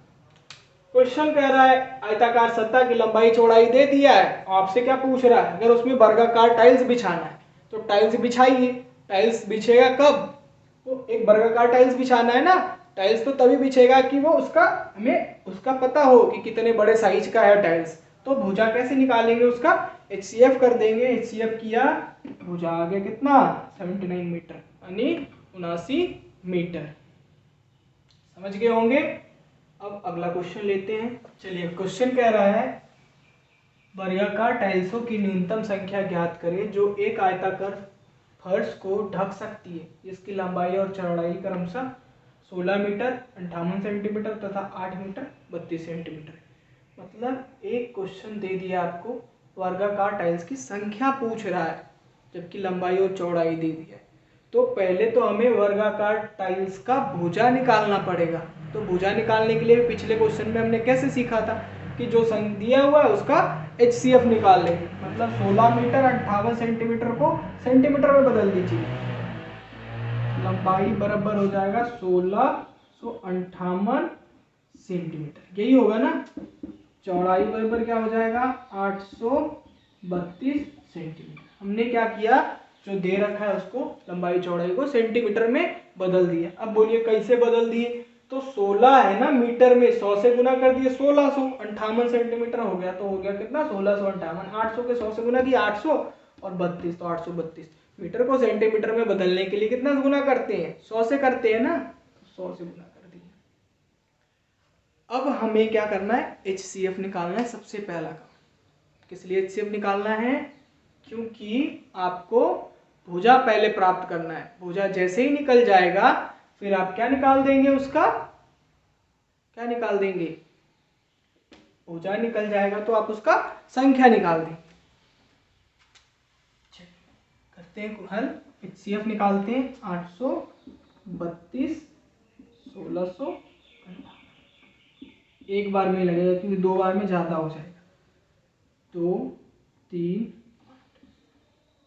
क्वेश्चन कह रहा है आयताकार सतह की लंबाई चौड़ाई दे दिया है, आपसे क्या पूछ रहा है, अगर उसमें वर्गाकार टाइल्स बिछाना है तो टाइल्स बिछाइए। टाइल्स बिछेगा कब, तो एक वर्गाकार टाइल्स बिछाना है ना, टाइल्स तो तभी बिछेगा कि वो उसका, हमें उसका पता हो कि कितने बड़े साइज का है टाइल्स। तो भुजा कैसे निकालेंगे उसका, HCF कर देंगे, HCF किया, भुजा आ गया कितना 79 मीटर, यानी 79 मीटर। समझ गए होंगे? अब अगला क्वेश्चन लेते हैं। चलिए क्वेश्चन कह रहा है वर्गाकार टाइल्सों की न्यूनतम संख्या ज्ञात करें जो एक आयताकार फर्श को ढक सकती है, जिसकी लंबाई और चौड़ाई क्रमशः 16 मीटर 58 सेंटीमीटर तथा 8 मीटर 32 सेंटीमीटर। मतलब एक क्वेश्चन दे दिया आपको, वर्गाकार टाइल्स की संख्या पूछ रहा है जबकि लंबाई और चौड़ाई दे दी है। तो पहले तो हमें वर्गाकार टाइल्स का भुजा निकालना पड़ेगा। तो भुजा निकालने के लिए पिछले क्वेश्चन में हमने कैसे सीखा था कि जो दिया हुआ है उसका HCF निकाल लेंगे। मतलब 16 मीटर 58 सेंटीमीटर को सेंटीमीटर में बदल दीजिए, लंबाई बराबर हो जाएगा 1658 सेंटीमीटर, यही होगा ना। चौड़ाई बराबर क्या हो जाएगा 832 सेंटीमीटर। हमने क्या किया, जो दे रखा है उसको लंबाई चौड़ाई को सेंटीमीटर में बदल दिया। अब बोलिए कैसे बदल दिए, तो 16 है ना मीटर में, 100 से गुना कर दिए 1658 सेंटीमीटर हो गया। तो हो गया कितना 1658, 800 के 100 से गुना किया 800 और 32 तो 832। मीटर को सेंटीमीटर में बदलने के लिए कितना गुना करते हैं, 100 से करते हैं ना, 100 से गुना कर दिए। अब हमें क्या करना है, HCF निकालना है सबसे पहला काम। किस लिए HCF निकालना है, क्योंकि आपको भुजा पहले प्राप्त करना है। भुजा जैसे ही निकल जाएगा फिर आप क्या निकाल देंगे, उसका क्या निकाल देंगे, भुजा निकल जाएगा तो आप उसका संख्या निकाल देंगे। करते हैं हल, HCF निकालते हैं 832 1600, एक बार में लगेगा क्योंकि दो बार में ज्यादा हो जाएगा। 2 3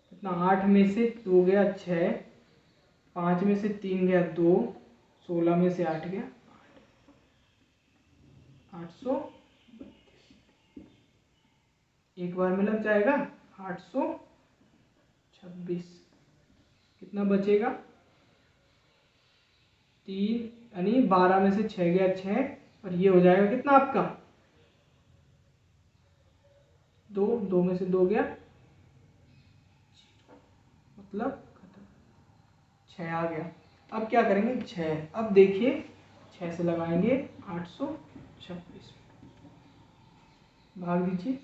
कितना, 8 में से 2 गया 6, 5 में से 3 गया 2, 16 में से 8 गया 832। एक बार में लग जाएगा 826। कितना बचेगा 3, यानी 12 में से 6 गया 6, और ये हो जाएगा कितना आपका 2, 2 में से 2 गया, मतलब 6 आ गया। अब क्या करेंगे 6, अब देखिए 6 से लगाएंगे 826, भाग दीजिए।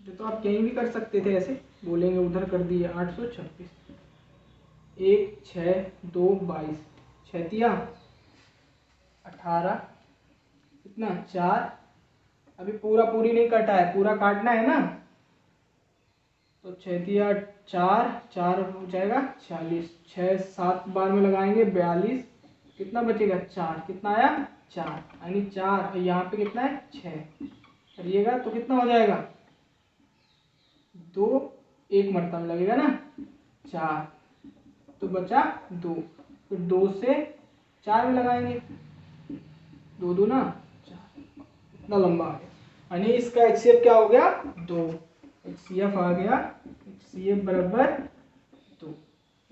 तो आप कहीं भी कर सकते थे, ऐसे बोलेंगे उधर कर दिए 826, 1 6 2 22, 6 तिया 18, कितना 4, अभी पूरा पूरी नहीं कटा है, पूरा काटना है ना, तो 6 तिया 4, 4 हो जाएगा 46, 6 7 बार में लगाएंगे 42, कितना बचेगा 4, कितना आया 4, यानी 4, और यहाँ पे कितना है 6, करिएगा तो कितना हो जाएगा 2, एक मरतबा में लगेगा ना 4, तो बचा 2, फिर 2 से 4 में लगाएंगे, 2 2 ना 4, इतना लंबा आ गया, यानी इसका HCF क्या हो गया 2, HCF आ गया, HCF बराबर 2,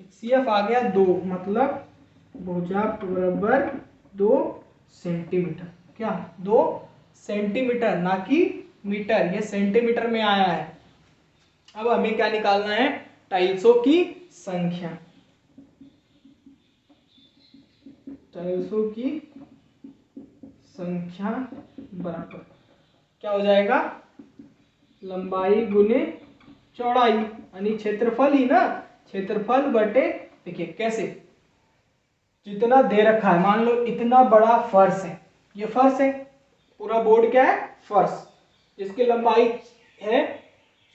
HCF आ गया 2, मतलब भुजा बराबर 2 सेंटीमीटर, क्या 2 सेंटीमीटर, ना कि मीटर, ये सेंटीमीटर में आया है। अब हमें क्या निकालना है, टाइल्सों की संख्या। टाइल्सों की संख्या बराबर क्या हो जाएगा, लंबाई गुने चौड़ाई, यानी क्षेत्रफल ही ना, क्षेत्रफल बटे, देखिए कैसे, जितना दे रखा है, मान लो इतना बड़ा फर्श है, ये फर्श है, पूरा बोर्ड क्या है फर्श, जिसकी लंबाई है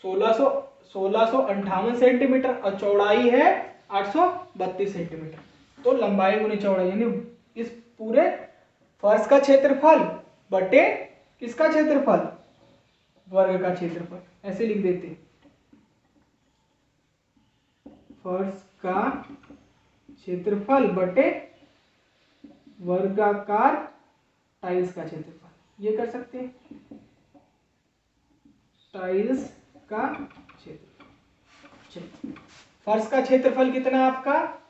1658 सेंटीमीटर और चौड़ाई है 832 सेंटीमीटर। तो लंबाई गुनी चौड़ाई, यानी इस पूरे फर्श का क्षेत्रफल बटे किसका क्षेत्रफल, वर्ग का क्षेत्रफल, ऐसे लिख देते, फर्श का क्षेत्रफल बटे वर्गाकार टाइल्स का क्षेत्रफल, ये कर सकते हैं, टाइल्स का क्षेत्रफल। फर्श का क्षेत्रफल कितना है आपका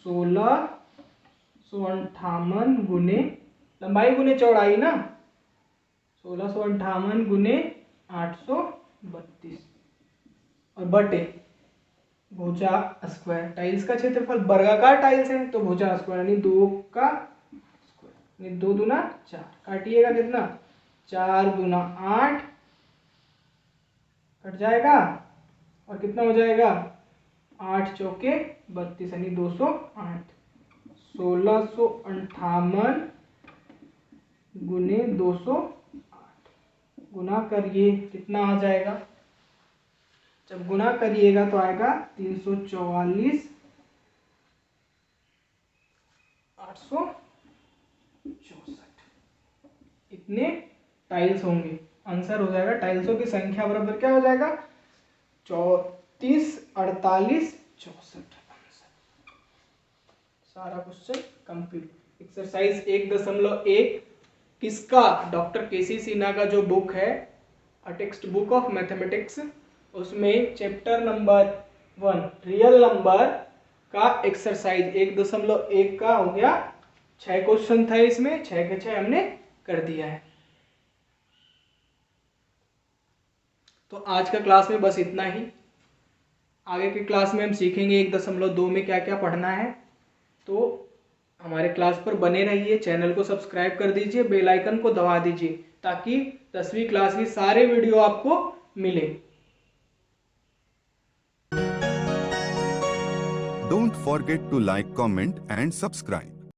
1658 गुने लंबाई गुने चौड़ाई ना, 1658 गुने 832 और बटे भुजा स्क्वायर, टाइल्स का क्षेत्रफल, वर्गाकार टाइल्स है तो भुजा स्क्वायर, यानी 2 का स्क्वायर, यानी 2 दूना 4, काटिएगा कितना 4 दूना 8, कट जाएगा और कितना हो जाएगा 8 चौके 32, यानी 208, 1658 गुने 208, गुना करिए कितना आ जाएगा, जब गुना करिएगा तो आएगा 344 864, इतने टाइल्स होंगे, आंसर हो जाएगा टाइल्सों की संख्या बराबर क्या हो जाएगा 34 48 64। सारा क्वेश्चन कंप्लीट। एक्सरसाइज 1.1 किसका, डॉक्टर केसी सिन्हा का जो बुक है a text book of mathematics, उसमें चैप्टर नंबर 1 रियल नंबर का एक्सरसाइज 1.1 का हो गया। 6 क्वेश्चन था इसमें, 6 के 6 हमने कर दिया है। तो आज का क्लास में बस इतना ही। आगे के क्लास में हम सीखेंगे 1.2 में क्या क्या पढ़ना है। तो हमारे क्लास पर बने रहिए, चैनल को सब्सक्राइब कर दीजिए, बेल आइकन को दबा दीजिए ताकि 10वीं क्लास की सारे वीडियो आपको मिले। Don't forget to like, comment and subscribe.